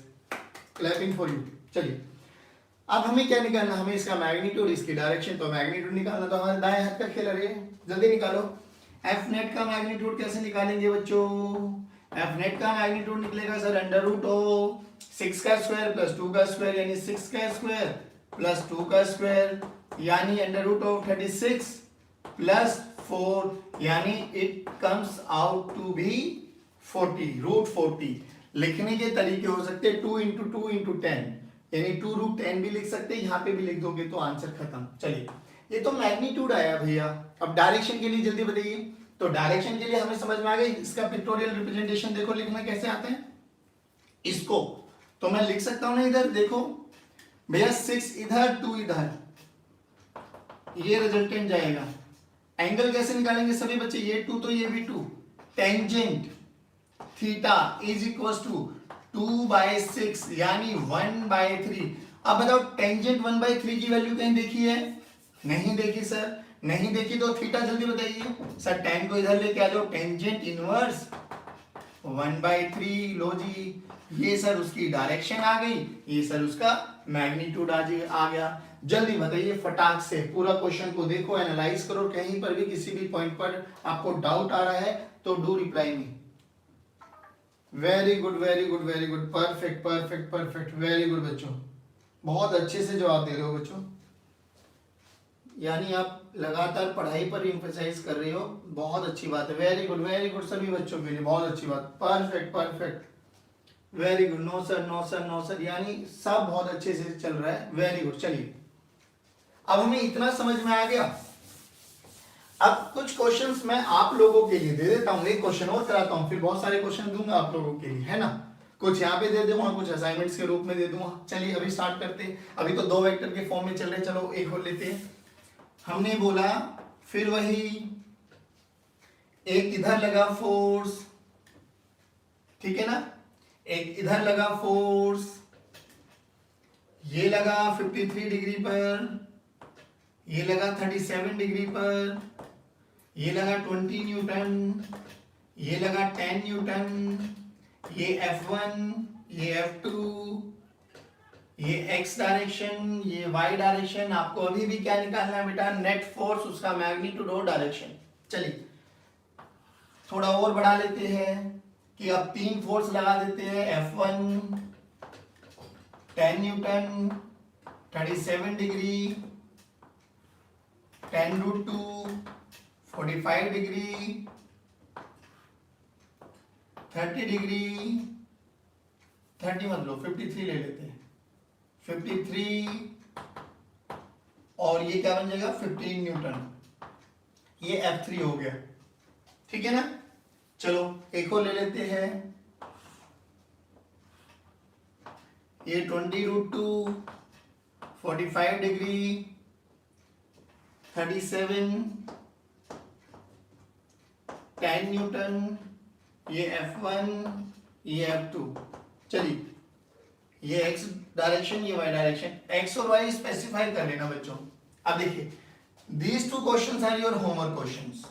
clapping for you. चलिए अब हमें क्या निकालना, हमें इसका मैग्नीट्यूड, इसकी डायरेक्शन। तो मैग्नीट्यूड निकालना तो हमारे दाएं हाथ का खेल है, जल्दी निकालो। F नेट का मैग्नीट्यूड कैसे निकालेंगे बच्चों, F नेट का मैग्नीट्यूड निकलेगा सर √6 का स्क्वायर प्लस 2 का स्क्वायर, यानी 6 का स्क्वायर प्लस 2 का स्क्वायर, यानी √36 प्लस 4, यानी it comes out to be 40 root 40। लिखने के तरीके हो सकते हैं 2 इंटू 2 इंटू 10, यानी 2 रूट 10 भी लिख सकते हैं, यहाँ पे भी लिख दोगे तो आंसर खत्म। चलिए ये तो मैग्नीट्यूड आया भैया। अब डायरेक्शन के लिए जल्दी बताइए। तो डायरेक्शन के लिए हमें समझ में आ गई, इसका पिक्टोरियल रिप्रेजेंटेशन देखो लिखना कैसे आता है इसको। तो मैं लिख सकता हूं ना इधर देखो भैया 6 इधर 2 इधर, ये रिजल्टेंट जाएगा। एंगल कैसे निकालेंगे सभी बच्चे, ये 2 तो ये भी 2। Tangent theta is equal to 2/6 यानी 1/3। अब बताओ टेंजेंट 1/3 की वैल्यू कहीं देखी है? नहीं देखी सर, नहीं देखी तो थीटा जल्दी बताइए सर। tan को इधर लेके आ जाओ, टेंजेंट इनवर्स 1/3 लो जी, ये सर उसकी डायरेक्शन आ गई, ये सर उसका मैग्नीट्यूड आ गया। जल्दी बताइए फटाक से, पूरा क्वेश्चन को देखो, एनालाइज करो, कहीं पर भी किसी भी पॉइंट पर आपको डाउट आ रहा है तो do reply me. Very good very good very good, perfect perfect perfect, very good बच्चों, बहुत अच्छे से जवाब दे रहे हो बच्चों, यानी आप लगातार पढ़ाई पर एम्फसाइज कर रहे हो, बहुत अच्छी बात है। वेरी गुड सभी बच्चों के लिए बहुत अच्छी बात, perfect perfect, very good. No sir no sir no sir, यानी सब बहुत अच्छे से चल रहा है, वेरी गुड। चलिए अब हमें इतना समझ में आ गया। अब कुछ क्वेश्चंस मैं आप लोगों के लिए दे देता हूँ, एक क्वेश्चन और कराता हूँ, फिर बहुत सारे क्वेश्चन दूंगा आप लोगों के लिए, है ना। कुछ यहाँ पे दे दूंगा, कुछ असाइनमेंट्स के रूप में दे दूंगा। चलिए अभी स्टार्ट करते हैं। अभी तो 2 वेक्टर के फॉर्म में चल रहे, चलो एक और लेते हैं। हमने बोला फिर वही, एक इधर लगा फोर्स, ठीक है ना, एक इधर लगा फोर्स, ये लगा 53 डिग्री पर, ये लगा 37 डिग्री पर, ये लगा 20 न्यूटन, ये लगा 10 न्यूटन, ये F1, ये F2, ये x डायरेक्शन, ये y डायरेक्शन। आपको अभी भी क्या निकालना है बेटा, नेट फोर्स, उसका मैग्नीट्यूड और डायरेक्शन। चलिए थोड़ा और बढ़ा लेते हैं कि अब 3 फोर्स लगा देते हैं, F1 10 Newton, 37 degree, 10√2 45 degree, 30 degree, 30 मतलब 53 ले लेते हैं, 53, और ये क्या बन जाएगा 15 न्यूटन, ये F3 हो गया, ठीक है ना। चलो एक और ले लेते हैं, ये 20√2 45 डिग्री, 37 10 न्यूटन, ये F1, ये F2। चलिए ये x डायरेक्शन, ये y डायरेक्शन, x और y स्पेसिफाई कर लेना बच्चों। अब देखिए these 2 questions are your homework questions,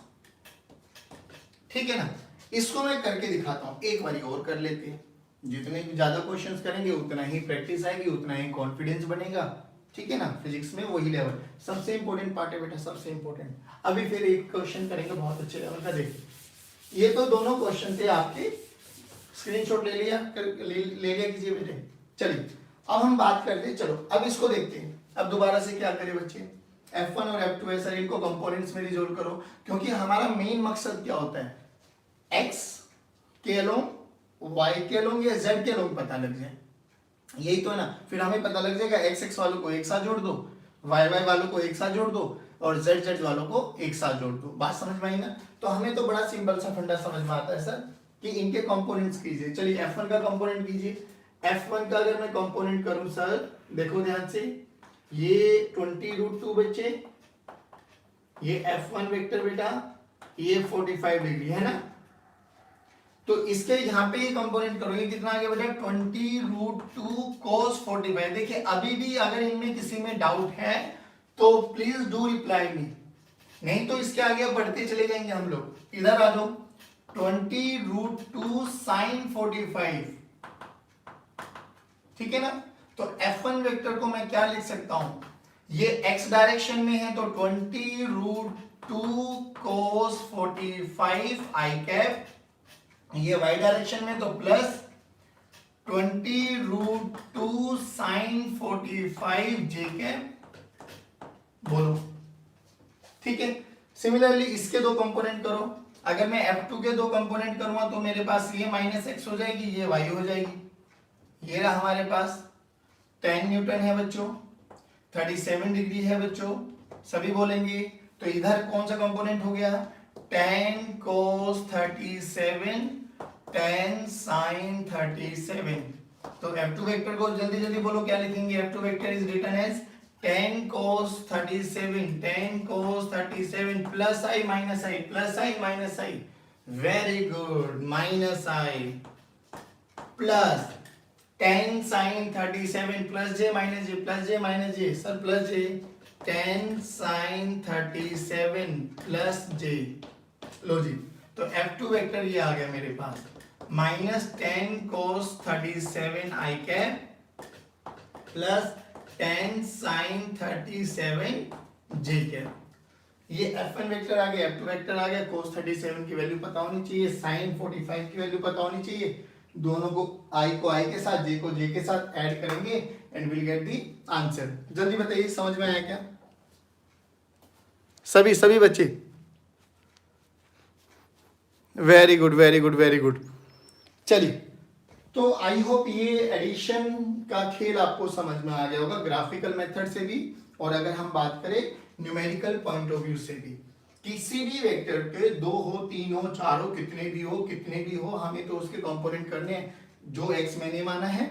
ठीक है ना। इसको मैं करके दिखाता हूं, एक बारी और कर लेते हैं। जितने ज्यादा क्वेश्चंस करेंगे उतना ही प्रैक्टिस आएगी, उतना ही कॉन्फिडेंस बनेगा, ठीक है ना। फिजिक्स में वही लेवल सबसे इंपॉर्टेंट पार्ट है बेटा, सबसे इंपॉर्टेंट। अभी फिर एक क्वेश्चन करेंगे बहुत अच्छे लेवल का। देखिए ये तो दोनों क्वेश्चन थे आपके, स्क्रीनशॉट ले लिया किसी बेटे। चलिए अब हम बात करते हैं, चलो अब इसको देखते हैं। अब दोबारा से क्या करें बच्चे, F1 और F2 है सर, इनको कंपोनेंट्स में रिजोल्व करो, क्योंकि हमारा मेन मकसद क्या होता है, x के अलोंग, y के अलोंग या z के अलोंग पता लग जाए, यही तो है ना। फिर हमें पता लग जाएगा x वालों को एक साथ जोड़ दो, y वालों को एक साथ जोड़ दो, और z वालों को एक साथ जोड़ दो। बात समझ में आई ना। तो हमें तो बड़ा सिंपल सा फंडा समझ में आता है सर कि इनके कंपोनेंट्स कीजिए। चलिए F1 का कंपोनेंट कीजिए। F1 का अगर मैं कंपोनेंट करूं सर, देखो ध्यान से, ये 20√2 बच्चे, ये F1 वेक्टर बेटा, ये 45 डिग्री है ना। तो इसके यहाँ पे ये कंपोनेंट करोगे, कितना आ गया बेटा 20√2 cos 45। देखिए अभी भी अगर इनमें किसी में डाउट है तो प्लीज डू रिप्लाई मी, नहीं तो इसके आगे बढ़ते चले जाएंगे हम लोग। इधर आ जाओ, 20√2 sin 45, ठीक है ना। तो F1 वेक्टर को मैं क्या लिख सकता हूं, ये x डायरेक्शन में है तो 20√2 cos 45 i कैप, ये y डायरेक्शन में तो प्लस 20√2 sin 45 j कैप, बोलो ठीक है। सिमिलरली इसके 2 कंपोनेंट करो। अगर मैं F2 के दो कंपोनेंट करूंगा तो मेरे पास ये माइनस एक्स हो जाएगी, ये वाई हो जाएगी। ये रहा हमारे पास 10 न्यूटन है बच्चों, 37 डिग्री है बच्चों, सभी बोलेंगे। तो इधर कौन सा कंपोनेंट हो गया, 10 cos 37 10 sin 37। तो F2 वेक्टर को जल्दी जल्दी बोलो क्या लिखेंगे, F2 vector is written as 10 cos 37 plus I minus I, plus I minus I, very good, minus I plus 10 sin 37 plus J minus J, plus J minus J, sir plus J, 10 sin 37 plus J. लो जी, तो F2 vector ये आ गया मेरे पास, minus 10 cos 37 I cap plus 10 sin 37 J cap. ये F1 vector आ गया, F2 वेक्टर आ गया। cos 37 की वैल्यू पता होनी चाहिए, sin 45 की वैल्यू पता होनी चाहिए। दोनों को i के साथ, j को j के साथ ऐड करेंगे and will get the answer. जल्दी बताइए समझ में आया क्या सभी बच्चे? Very good very good very good. चलिए, तो आई होप ये एडिशन का खेल आपको समझ में आ गया होगा, ग्राफिकल मेथड से भी, और अगर हम बात करें न्यूमेरिकल पॉइंट ऑफ व्यू से भी। किसी भी वेक्टर के 2 हो 3 हो 4 हो, कितने भी हो, हमें तो उसके कंपोनेंट करने हैं, जो x मैंने माना है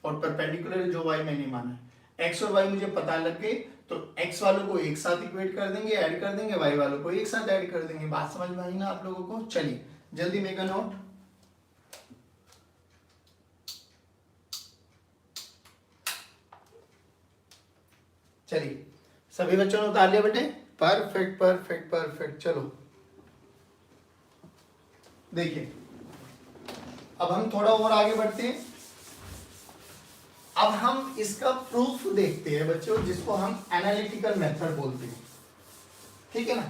और परपेंडिकुलर जो y मैंने माना है। x और y मुझे पता लग गए तो x वालों को एक साथ इक्वेट कर देंगे, ऐड कर देंगे, y वालों को एक साथ ऐड कर देंगे। बात समझ में आई ना आप लोगों को? चलिए जल्दी मेक अ नोट। चलिए सभी बच्चों ने उतार लिया बेटे? Perfect perfect perfect. चलो देखिए, अब हम थोड़ा और आगे बढ़ते हैं। अब हम इसका प्रूफ देखते हैं बच्चों, जिसको हम एनालिटिकल मेथड बोलते हैं, ठीक है ना,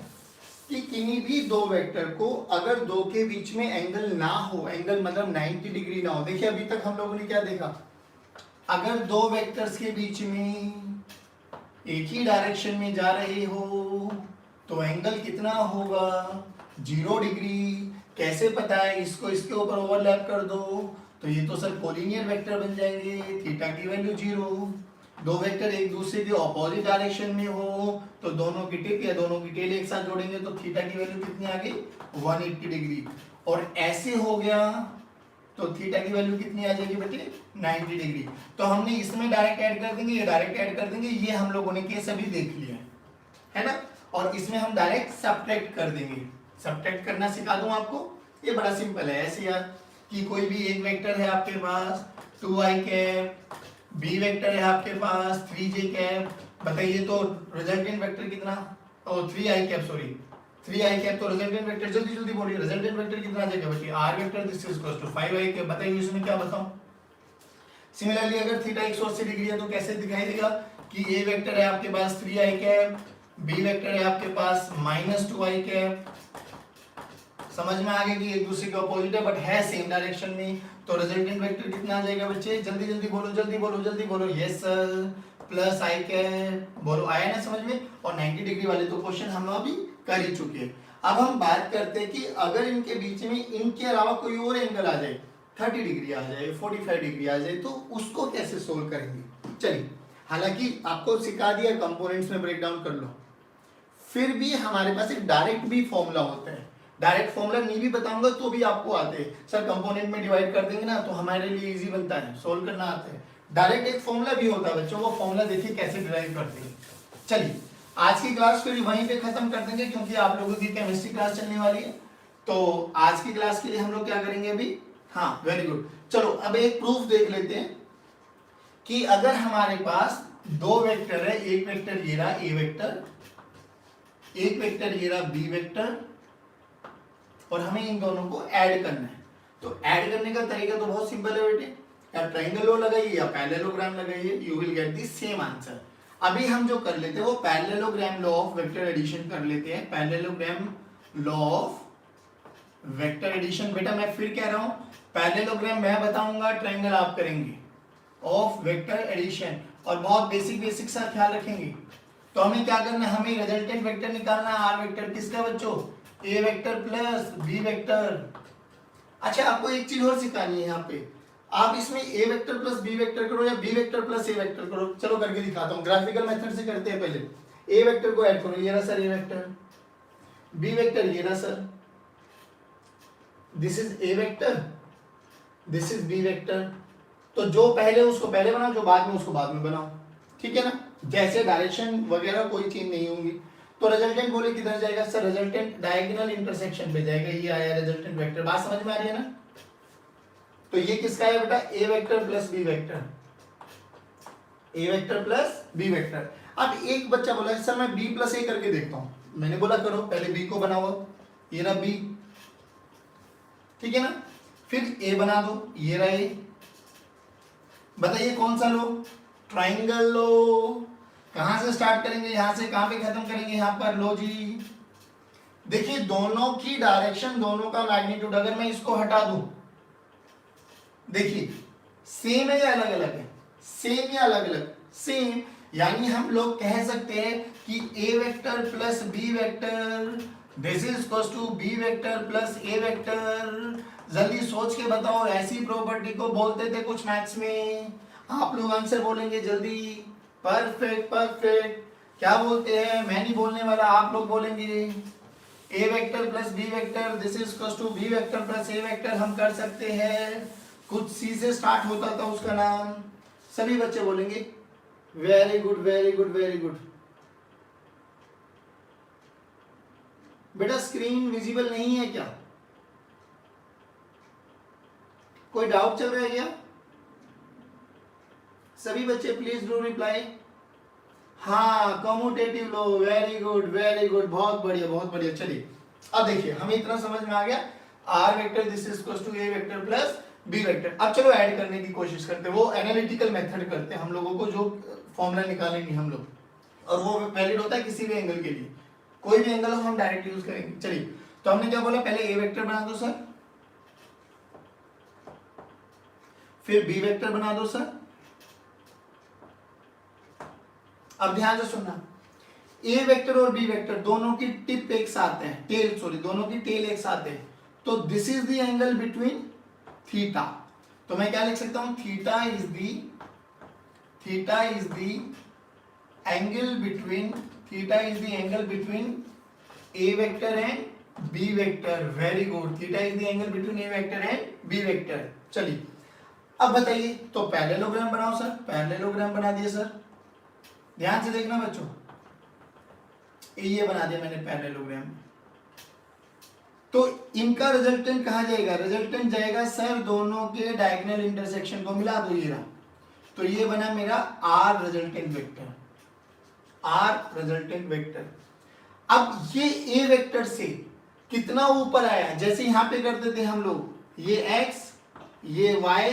कि किन्हीं भी दो वेक्टर को अगर दो के बीच में एंगल ना हो, एंगल मतलब 90 डिग्री ना हो। देखिए अभी तक हम लोगों ने क्या देखा, अगर दो वेक्टर्स के बीच में एक ही डायरेक्शन में जा रहे हो तो एंगल कितना होगा, 0 डिग्री। कैसे पता है, इसको इसके ऊपर ओवरलैप कर दो तो ये तो सर कोलिनियर वेक्टर बन जाएंगे, थीटा की वैल्यू 0। दो वेक्टर एक दूसरे के ऑपोजिट डायरेक्शन में हो तो दोनों की टिप या दोनों की टेल एक साथ जोड़ेंगे तो थीटा की वैल्यू कितनी आ गई, 180 डिग्री। और ऐसे हो गया तो थीटा की वैल्यू कितनी आ जाएगी बेटे, 90 डिग्री। तो हमने इसमें डायरेक्ट ऐड कर देंगे, ये डायरेक्ट ऐड कर देंगे, ये हम लोगों ने केस अभी देख लिया है ना। और इसमें हम डायरेक्ट सब्ट्रैक्ट कर देंगे। सब्ट्रैक्ट करना सिखा दूं आपको, ये बड़ा सिंपल है। ऐसे यार कि कोई भी एक वेक्टर है आपके पास 2i कैप, बी वेक्टर है आपके पास 3j कैप, बताइए तो रिजल्टेंट वेक्टर कितना, ओ 3i cap, sorry 3i cap, तो रिजल्टेंट वेक्टर जल्दी जल्दी बोलिए, रिजल्टेंट वेक्टर कितना आ जाएगा बच्चे, r vector this is equal to 5i cap. बताइए इसमें क्या बताऊं। सिमिलरली अगर थीटा 180 डिग्री है तो कैसे दिखाई देगा कि a वेक्टर है आपके पास 3i कैप, b वेक्टर है आपके पास -2i कैप। समझ में आ गया कि एक दूसरे के ऑपोजिट है बट है सेम डायरेक्शन में, तो रिजल्टेंट वेक्टर कितना आ जाएगा बच्चे, जल्दी जल्दी बोलो, जल्दी बोलो, जल्दी बोलो। यस सर, प्लस आई कैप, बोलो आया ना समझ में। और 90 डिग्री वाले तो क्वेश्चन हम अभी कर ही चुके हैं। अब हम बात करते हैं कि अगर इनके बीच में इनके अलावा कोई और एंगल आ जाए, 30 डिग्री आ जाए, 45 डिग्री आ जाए, तो उसको कैसे सोल्व करेंगे। चलिए, हालांकि आपको सिखा दिया कंपोनेंट्स में ब्रेक डाउन कर लो, फिर भी हमारे पास एक डायरेक्ट भी फॉर्मूला होता है। डायरेक्ट फॉर्मूला नहीं भी बताऊंगा तो भी आपको आते हैं सर, कंपोनेंट में डिवाइड कर देंगे ना तो हमारे लिए इजी बनता है, सोल्व करना आता है। डायरेक्ट एक फॉर्मूला भी होता है बच्चों, वो फॉर्मूला देखिए कैसे डिराइव करते हैं। चलिए आज की क्लास फिर वहीं पे खत्म कर देंगे क्योंकि आप लोगों की केमिस्ट्री क्लास चलने वाली है। तो आज की क्लास के लिए हम लोग क्या करेंगे अभी, हाँ वेरी गुड। चलो अब एक प्रूफ देख लेते हैं कि अगर हमारे पास दो वेक्टर है, एक वेक्टर ये रहा ए वेक्टर, एक वेक्टर ये रहा बी वेक्टर, और हमें इन दोनों को ऐड करना है। तो ऐड करने का तरीका तो बहुत सिंपल है बेटे, या ट्रायंगल लॉ लगाइए या पैरेललोग्राम लगाइए, you will get the same answer. अभी हम जो कर लेते हैं वो parallelogram law of vector addition कर लेते हैं। Parallelogram law of vector addition, बेटा मैं फिर कह रहा हूं, पैरेललोग्राम मैं बताऊंगा, ट्रायंगल आप करेंगे, ऑफ वेक्टर एडिशन। और बहुत बेसिक सा ख्याल रखेंगे। तो हमें क्या करना है, हमें रिजल्टेंट वेक्टर निकालना है, आर वेक्टर किसका बच्चों, ए वेक्टर प्लस बी वेक्टर। अच्छा आपको एक चीज और सिखानी है यहाँ पे, आप इसमें ए वेक्टर प्लस बी वेक्टर करो या B vector plus A vector करो। चलो करके दिखाता हूँ, ग्राफिकल मेथड से करते हैं। पहले ए वेक्टर को ऐड करो, ये रहा sir a vector, b vector ये रहा sir, this is a vector, this is b vector. तो जो पहले उसको पहले बनाओ, जो बाद में उसको बाद में बनाओ, ठीक है ना। जैसे डायरेक्शन वगैरह कोई चीज नहीं होंगी। तो रिजल्टेंट बोले किधर जाएगा सर, रिजल्टेंट डायगोनल इंटरसेक्शन पे जाएगा। ये आया रिजल्टेंट वेक्टर, बात समझ में आ रही है ना। तो ये किसका है बेटा, ए वेक्टर प्लस बी वेक्टर, ए वेक्टर प्लस बी वेक्टर। अब एक बच्चा बोला सर मैं बी प्लस ए करके देखता हूं, मैंने बोला करो, पहले बी को बनाओ, ये रहा बी, ठीक है ना। फिर ए बना दो, ये रहा ए। बताइए कौन सा लो, ट्राइंगल लो। कहां से स्टार्ट करेंगे, यहां से, कहां पे खत्म करेंगे, यहां पर लो जी। देखिए दोनों की डायरेक्शन, दोनों का मैग्नीट्यूड, अगर मैं इसको हटा दूं, देखिए सेम है या अलग अलग है, सेम या अलग अलग, सेम। यानी हम लोग कह सकते हैं कि A vector plus B vector this is equals to B vector plus A vector. जल्दी सोच के बताओ, ऐसी प्रॉपर्टी को बोलते थे कुछ मैथ्स में, आप लोग आंसर बोलेंगे जल्दी। परफेक्ट परफेक्ट, क्या बोलते हैं, मैं नहीं बोलने वाला, आप लोग बोलेंगे। A vector plus B vector this is equals to B vector plus A vector हम कर सकते हैं। कुछ सी से स्टार्ट होता था उसका नाम, सभी बच्चे बोलेंगे। Very good very good very good. बेटा स्क्रीन विजिबल नहीं है क्या, कोई डाउट चल रहा है क्या? सभी बच्चे प्लीज डू रिप्लाई। हाँ कम्यूटेटिव लो, वेरी गुड, बहुत बढ़िया बहुत बढ़िया। चलिए अब देखिए हमें इतना समझ में आ गया, r vector this is equals to a vector plus B vector. अब चलो ऐड करने की कोशिश करते हैं, वो एनालिटिकल मेथड करते हैं हम लोगों को, जो फॉर्मूला निकालेंगे हम लोग, और वो वैलिड होता है किसी भी एंगल के लिए, कोई भी एंगल हो हम डायरेक्ट यूज करेंगे। चलिए तो हमने क्या बोला, पहले ए वेक्टर बना दो सर, फिर बी वेक्टर बना दो सर। अब ध्यान से सुनना, ए वेक्टर और बी वेक्टर दोनों की टिप एक साथ है, टेल सॉरी, दोनों की टेल एक साथ है। तो this is the angle between theta. तो मैं क्या लिख सकता हूं, theta is the angle between, theta is the angle between a vector and b vector. Very good, theta is the angle between a vector and b vector. चलिए अब बताइए, तो पैरेललोग्राम बनाओ सर। पैरेललोग्राम बना दिए सर, ध्यान से देखना बच्चों, ये बना दिया मैंने पैरेललोग्राम। तो इनका रिजल्टेंट कहां जाएगा, रिजल्टेंट जाएगा सर दोनों के डायगोनल इंटरसेक्शन को मिला दो, ये रहा। तो ये बना मेरा are resultant vector, are resultant vector. अब ये ए वेक्टर से कितना ऊपर आया, जैसे यहां पे करते थे हम लोग, ये एक्स ये वाई,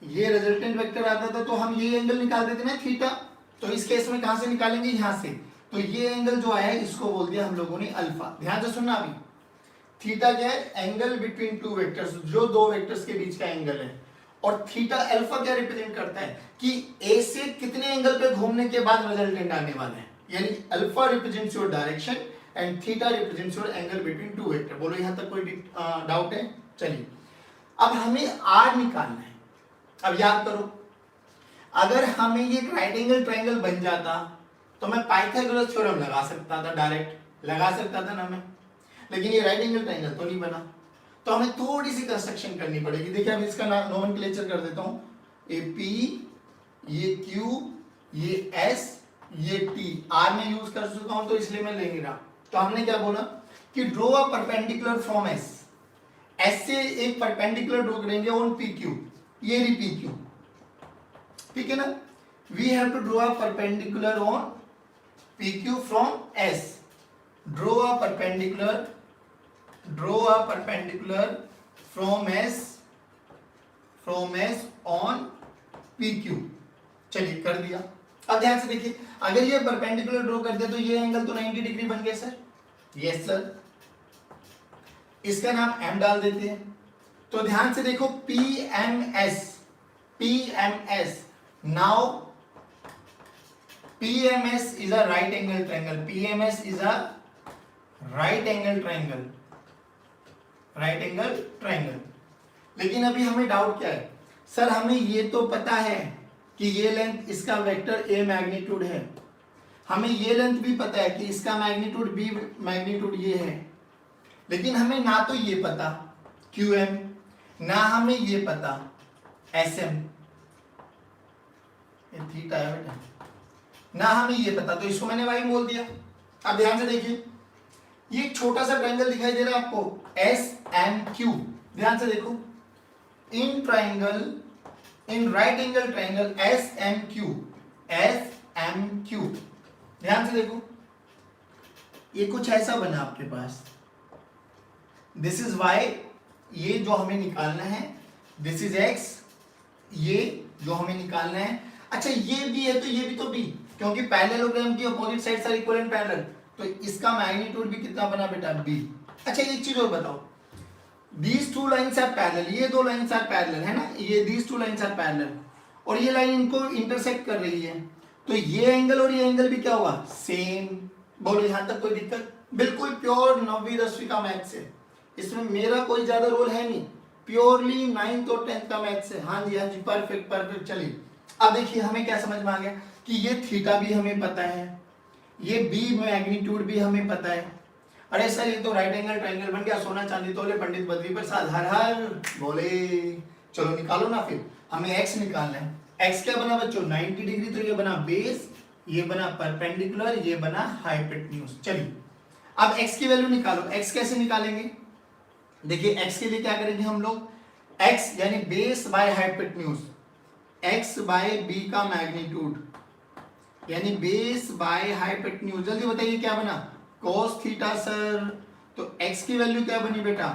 ये रिजल्टेंट वेक्टर आता था, तो हम ये एंगल निकालते थे ना थीटा। तो इस केस में कहां से निकालेंगे, यहां से। तो ये एंगल जो आया इसको बोल दिया हम लोगों ने अल्फा। ध्यान से सुनना, अभी थीटा क्या है, एंगल बिटवीन टू वेक्टर्स, जो दो वेक्टर्स के बीच का एंगल है। और थीटा अल्फा क्या रिप्रेजेंट करता है कि ए से कितने एंगल पे घूमने के बाद रिजल्टेंट आने वाला है। यानी alpha represents your direction and theta represents your angle between two vector. बोलो यहां तक कोई डाउट है? चलिए अब हमें आर निकालना है। अब याद करो, अगर हमें ये राइट एंगल ट्रायंगल बन जाता तो मैं पाइथागोरस थ्योरम लगा सकता था, डायरेक्ट लगा सकता था ना मैं, लेकिन ये राइट एंगल ट्रायंगल तो नहीं बना। तो हमें थोड़ी सी कंस्ट्रक्शन करनी पड़ेगी। देखिए अब इसका नोमेनक्लेचर कर देता हूं, ए पी, ये क्यू, ये एस, ये टी। आर में यूज कर चुका हूं तो इसलिए मैं ले नहीं रहा। तो हमने क्या बोला कि draw a perpendicular from S, S से एक परपेंडिकुलर ड्रॉ करेंगे ऑन पी क्यू, ये रही पी क्यू, ठीक है ना। We have to draw a perpendicular on P Q from S. Draw a perpendicular from S on PQ। चलिए कर दिया। अब ध्यान से देखिए, अगर ये परपेंडिकुलर ड्रॉ कर दे तो ये एंगल तो 90 डिग्री बन गया सर। यस सर, इसका नाम M डाल देते हैं। तो ध्यान से देखो, PMS now PMS is a right angle triangle। PMS is a right angle triangle। Right angle triangle. लेकिन अभी हमें डाउट क्या है, सर हमें ये तो पता है कि ये लेंथ इसका वेक्टर ए मैग्नीट्यूड है, हमें ये लेंथ भी पता है कि इसका मैग्नीट्यूड बी मैग्नीट्यूड ये है, लेकिन हमें ना तो ये पता क्यू एम, ना हमें ये पता एस एम, थीटा है बेटा, ना हमें ये पता, तो इसको मैंने वाई बोल दिया। अब ध्यान से देखिए, ये एक छोटा सा ट्रायंगल दिखाई दे रहा है आपको एस एम क्यू, ध्यान से देखो, in triangle, in right angle triangle S M Q, S M Q, ध्यान से देखो, ये कुछ ऐसा बना आपके पास, दिस इज वाई, ये जो हमें निकालना है, दिस इज एक्स, ये जो हमें निकालना है। अच्छा ये भी है तो ये भी तो बी, क्योंकि पैरेललोग्राम की opposite sides are equal and parallel, तो इसका मैग्नीट्यूड भी कितना बना बेटा बी। अच्छा एक चीज और बताओ, these two lines are parallel, ये दो लाइन्स आर पैरेलल है ना, ये these two lines are parallel, और ये लाइन इनको इंटरसेक्ट कर रही है, तो ये एंगल और ये एंगल भी क्या होगा सेम। बोलो यहां तक कोई दिक्कत? बिल्कुल प्योर 9वीं 10वीं का मैथ्स है, इसमें मेरा कोई ज्यादा रोल है नहीं, प्योरली 9th और 10th का मैथ्स है। हाँ जी परफेक्ट परफेक्ट। चलिए अब देखिए हमें क्या समझ में आ गया कि ये थीटा भी हमें पता है, ये बी मैग्नीट्यूड भी हमें पता है। अरे सर ये तो राइट एंगल ट्रायंगल बन गया, सोना चांदी तोले पंडित बद्री प्रसाद हर हर बोले। चलो निकालो ना, फिर हमें एक्स निकालना है। एक्स क्या बना बच्चों 90 डिग्री, तो ये बना बेस, ये बना परपेंडिकुलर, ये बना हाइपोटेन्यूज। चलिए अब एक्स की वैल्यू निकालो। एक्स कैसे निकालेंगे, देखिए एक्स के लिए क्या करेंगे हम लोग, एक्स यानी base by hypotenuse, x by b का मैग्नीट्यूड यानी बेस बाय हाइपोटेन्यूज। जल्दी बताइए क्या बना cos थीटा सर, तो x की वैल्यू क्या बनी बेटा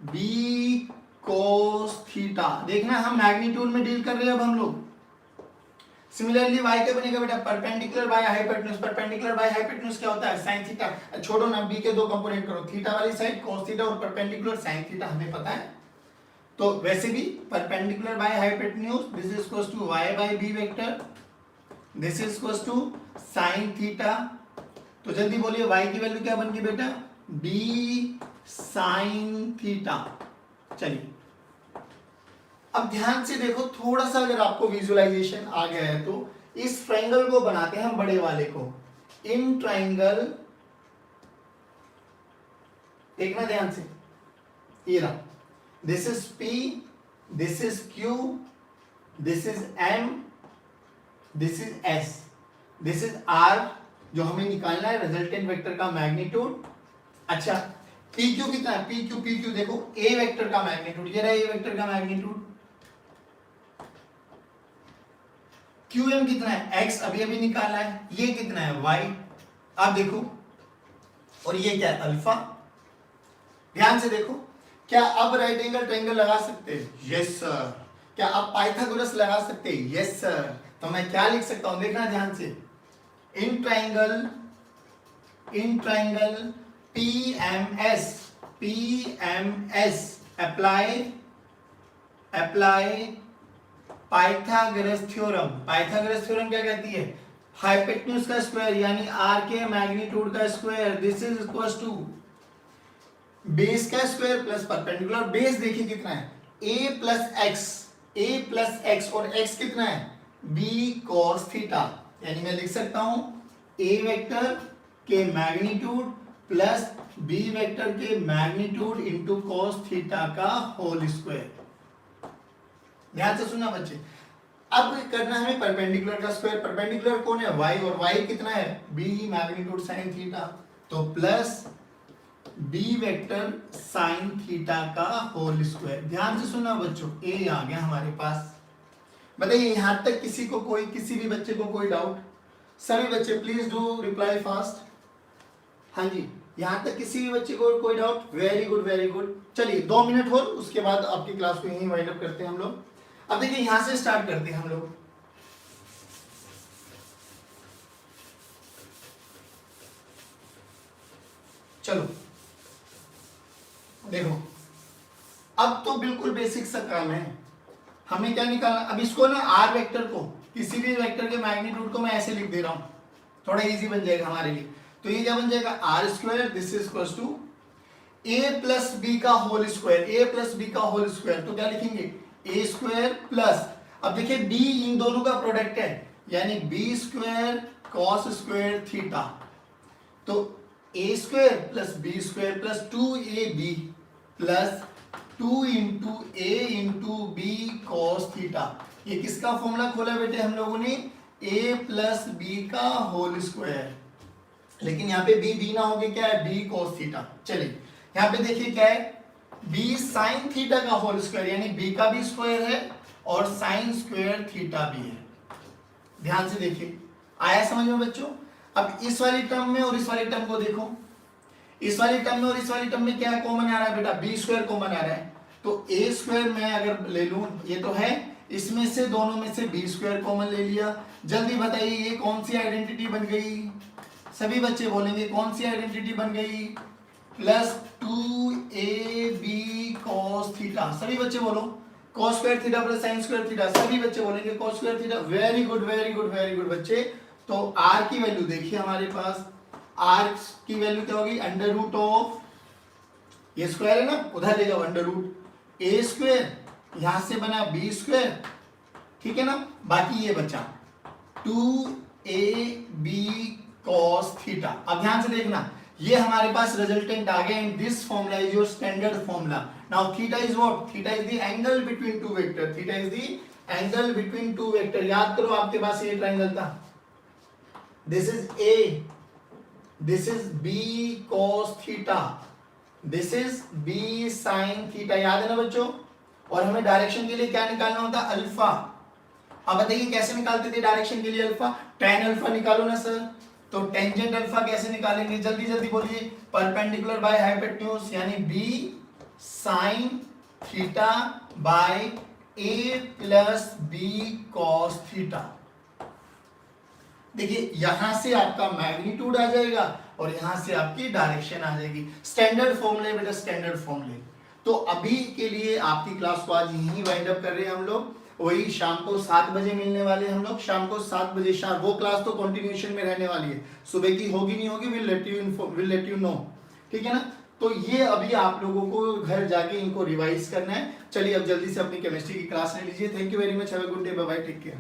b cos थीटा। देखना हम मैग्नीट्यूड में डील कर रहे हैं अब हम लोग। सिमिलरली y क्या बनेगा बेटा perpendicular by hypotenuse, perpendicular by hypotenuse क्या होता है sin थीटा। छोड़ो ना, b के दो कंपोनेंट करो, थीटा वाली साइड cos थीटा और परपेंडिकुलर sin थीटा हमें पता है, तो वैसे भी perpendicular by hypotenuse this is equals to y by b vector, this is equals to sin theta. तो जल्दी बोलिए y की वैल्यू क्या बन गई बेटा b sin थीटा। चलिए अब ध्यान से देखो, थोड़ा सा अगर आपको विजुअलाइजेशन आ गया है तो इस ट्रायंगल को बनाते हैं हम बड़े वाले को। इन ट्रायंगल देखना ध्यान से, ये रहा, this is p, this is q, this is m, this is s, this is r, जो हमें निकालना है रिजल्टेंट वेक्टर का मैग्नीट्यूड। अच्छा पी क्यू कितना है, पी क्यू देखो ए वेक्टर का मैग्नीट्यूड, ये रहा ए वेक्टर का मैग्नीट्यूड। क्यू एम कितना है एक्स, अभी अभी निकाला है, ये कितना है वाई, आप देखो, और ये क्या है अल्फा। ध्यान से देखो, क्या अब राइट एंगल ट्रायंगल लगा सकते हैं? Yes sir. क्या आप पाइथागोरस लगा सकते हैं? Yes sir. तो मैं क्या लिख सकता हूं, देखना ध्यान से, in triangle PMS apply Pythagoras theorem. Pythagoras theorem क्या कहती है, हाइपोटेन्यूज का स्क्वायर यानी r के मैग्नीट्यूड का square, this is equals to base का स्क्वायर प्लस परपेंडिकुलर। बेस देखिए कितना है a प्लस x और x कितना है b cos थीटा, यानी मैं लिख सकता हूं a वेक्टर के मैग्नीट्यूड प्लस b वेक्टर के मैग्नीट्यूड इनटू cos थीटा का होल स्क्वायर। ध्यान से सुनना बच्चे, अब करना है परपेंडिकुलर का स्क्वायर। परपेंडिकुलर कौन है y, और y कितना है b मैग्नीट्यूड sin थीटा, तो plus b vector sin theta का होल स्क्वायर। ध्यान से सुनना बच्चों, a आ गया हमारे पास। बताइए यहां तक किसी को कोई, किसी भी बच्चे को कोई डाउट? सभी बच्चे प्लीज डू रिप्लाई फास्ट। हाँ जी, यहां तक किसी भी बच्चे को कोई doubt? Very good very good. चलिए 2 मिनट और उसके बाद आपकी क्लास को यहीं वाइंड अप करते हैं हम लोग। अब देखिए यहां से स्टार्ट करते हैं हम लोग। चलो देखो, अब तो बिल्कुल बेसिक सा काम है, हमें क्या निकालना। अब इसको ना आर वेक्टर को, किसी भी वेक्टर के मैग्नीट्यूड को मैं ऐसे लिख दे रहा हूं, थोड़ा इजी बन जाएगा हमारे लिए। तो ये क्या बन जाएगा r square, this is equals to a plus B का whole square, a plus B का होल स्क्वायर, तो क्या लिखेंगे ए स्क्वायर प्लस, अब देखिए बी इन दोनों का प्रोडक्ट है यानी B square cos square theta, तो A square plus B square plus 2ab plus 2 into A into B cos theta. ये किसका फॉर्मूला खोला बेटे हम लोगों ने, a प्लस बी का होल स्क्वायर, लेकिन यहाँ पे बी ना होके क्या है, बी कॉस थीटा। चलिए यहाँ पे देखिए क्या है, बी साइन थीटा का होल स्क्वायर, यानी बी का भी स्क्वायर है और साइन स्क्वायर थीटा भी है। ध्यान से देखिए, आया समझ में बच्चों। अब इस वाली टर्म में और इस वाली टर्म को देखो, इस वाली टर्म में और इस वाली टर्म में क्या कॉमन आ रहा है बेटा, बी स्क्वायर कॉमन आ रहा है, तो ए स्क्वायर मैं अगर ले लूं, ये तो है, इसमें से दोनों में से बी स्क्वायर कॉमन ले लिया। जल्दी बताइए ये कौन सी आइडेंटिटी बन गई, सभी बच्चे बोलेंगे कौन सी आइडेंटिटी बन गई, प्लस 2ab cos थीटा, सभी बच्चे बोलो, cos square theta plus sin square theta, सभी बच्चे बोलेंगे cos square theta. Very good very good very good बच्चे। तो r की वैल्यू देखिए हमारे पास, r की वैल्यू क्या होगी, अंडर रूट ऑफ, ये स्क्वायर है ना, उधर ले जाओ अंडर रूट ए स्क्वायर, यहां से बना बी स्क्वायर, ठीक है ना, बाकी ये बचा 2ab cos थीटा। अब ध्यान से देखना, ये हमारे पास रिजल्टेंट आ गया, and this formula is your standard formula. Now theta is what, theta is the angle between two vector, theta is the angle between two vector. याद करो आपके पास ये ट्रायंगल था, this is a, this is b cos theta, this is b sin theta, याद है ना बच्चों। और हमें डायरेक्शन के लिए क्या निकालना होता, अल्फा। अब बताइए कैसे निकालते थे डायरेक्शन के लिए अल्फा, tan अल्फा निकालो ना सर, तो टेंजेंट अल्फा कैसे निकालेंगे, जल्दी जल्दी बोलिए, परपेंडिकुलर बाय हाइपोटेन्यूज, यानी b sin theta by a plus b cos theta. देखिए यहां से आपका मैग्नीट्यूड आ जाएगा और यहां से आपकी डायरेक्शन आ जाएगी। स्टैंडर्ड फॉर्मूले बेटा, स्टैंडर्ड फॉर्मूले। तो अभी के लिए आपकी क्लास को आज यहीं वाइंड अप कर रहे हैं हम लोग, वही शाम को 7 बजे मिलने वाले हम लोग, शाम को 7 बजे शाम। वो क्लास तो कंटिन्यूएशन में रहने वाली है, सुबह की होगी नहीं होगी, विल लेट यू नो, ठीक है ना। तो ये अभी आप लोगों को घर जाके इनको रिवाइज करना है। चलिए अब जल्दी से अपनी केमिस्ट्री की क्लास ले लीजिए। Thank you very much, have a good day, bye bye, take care.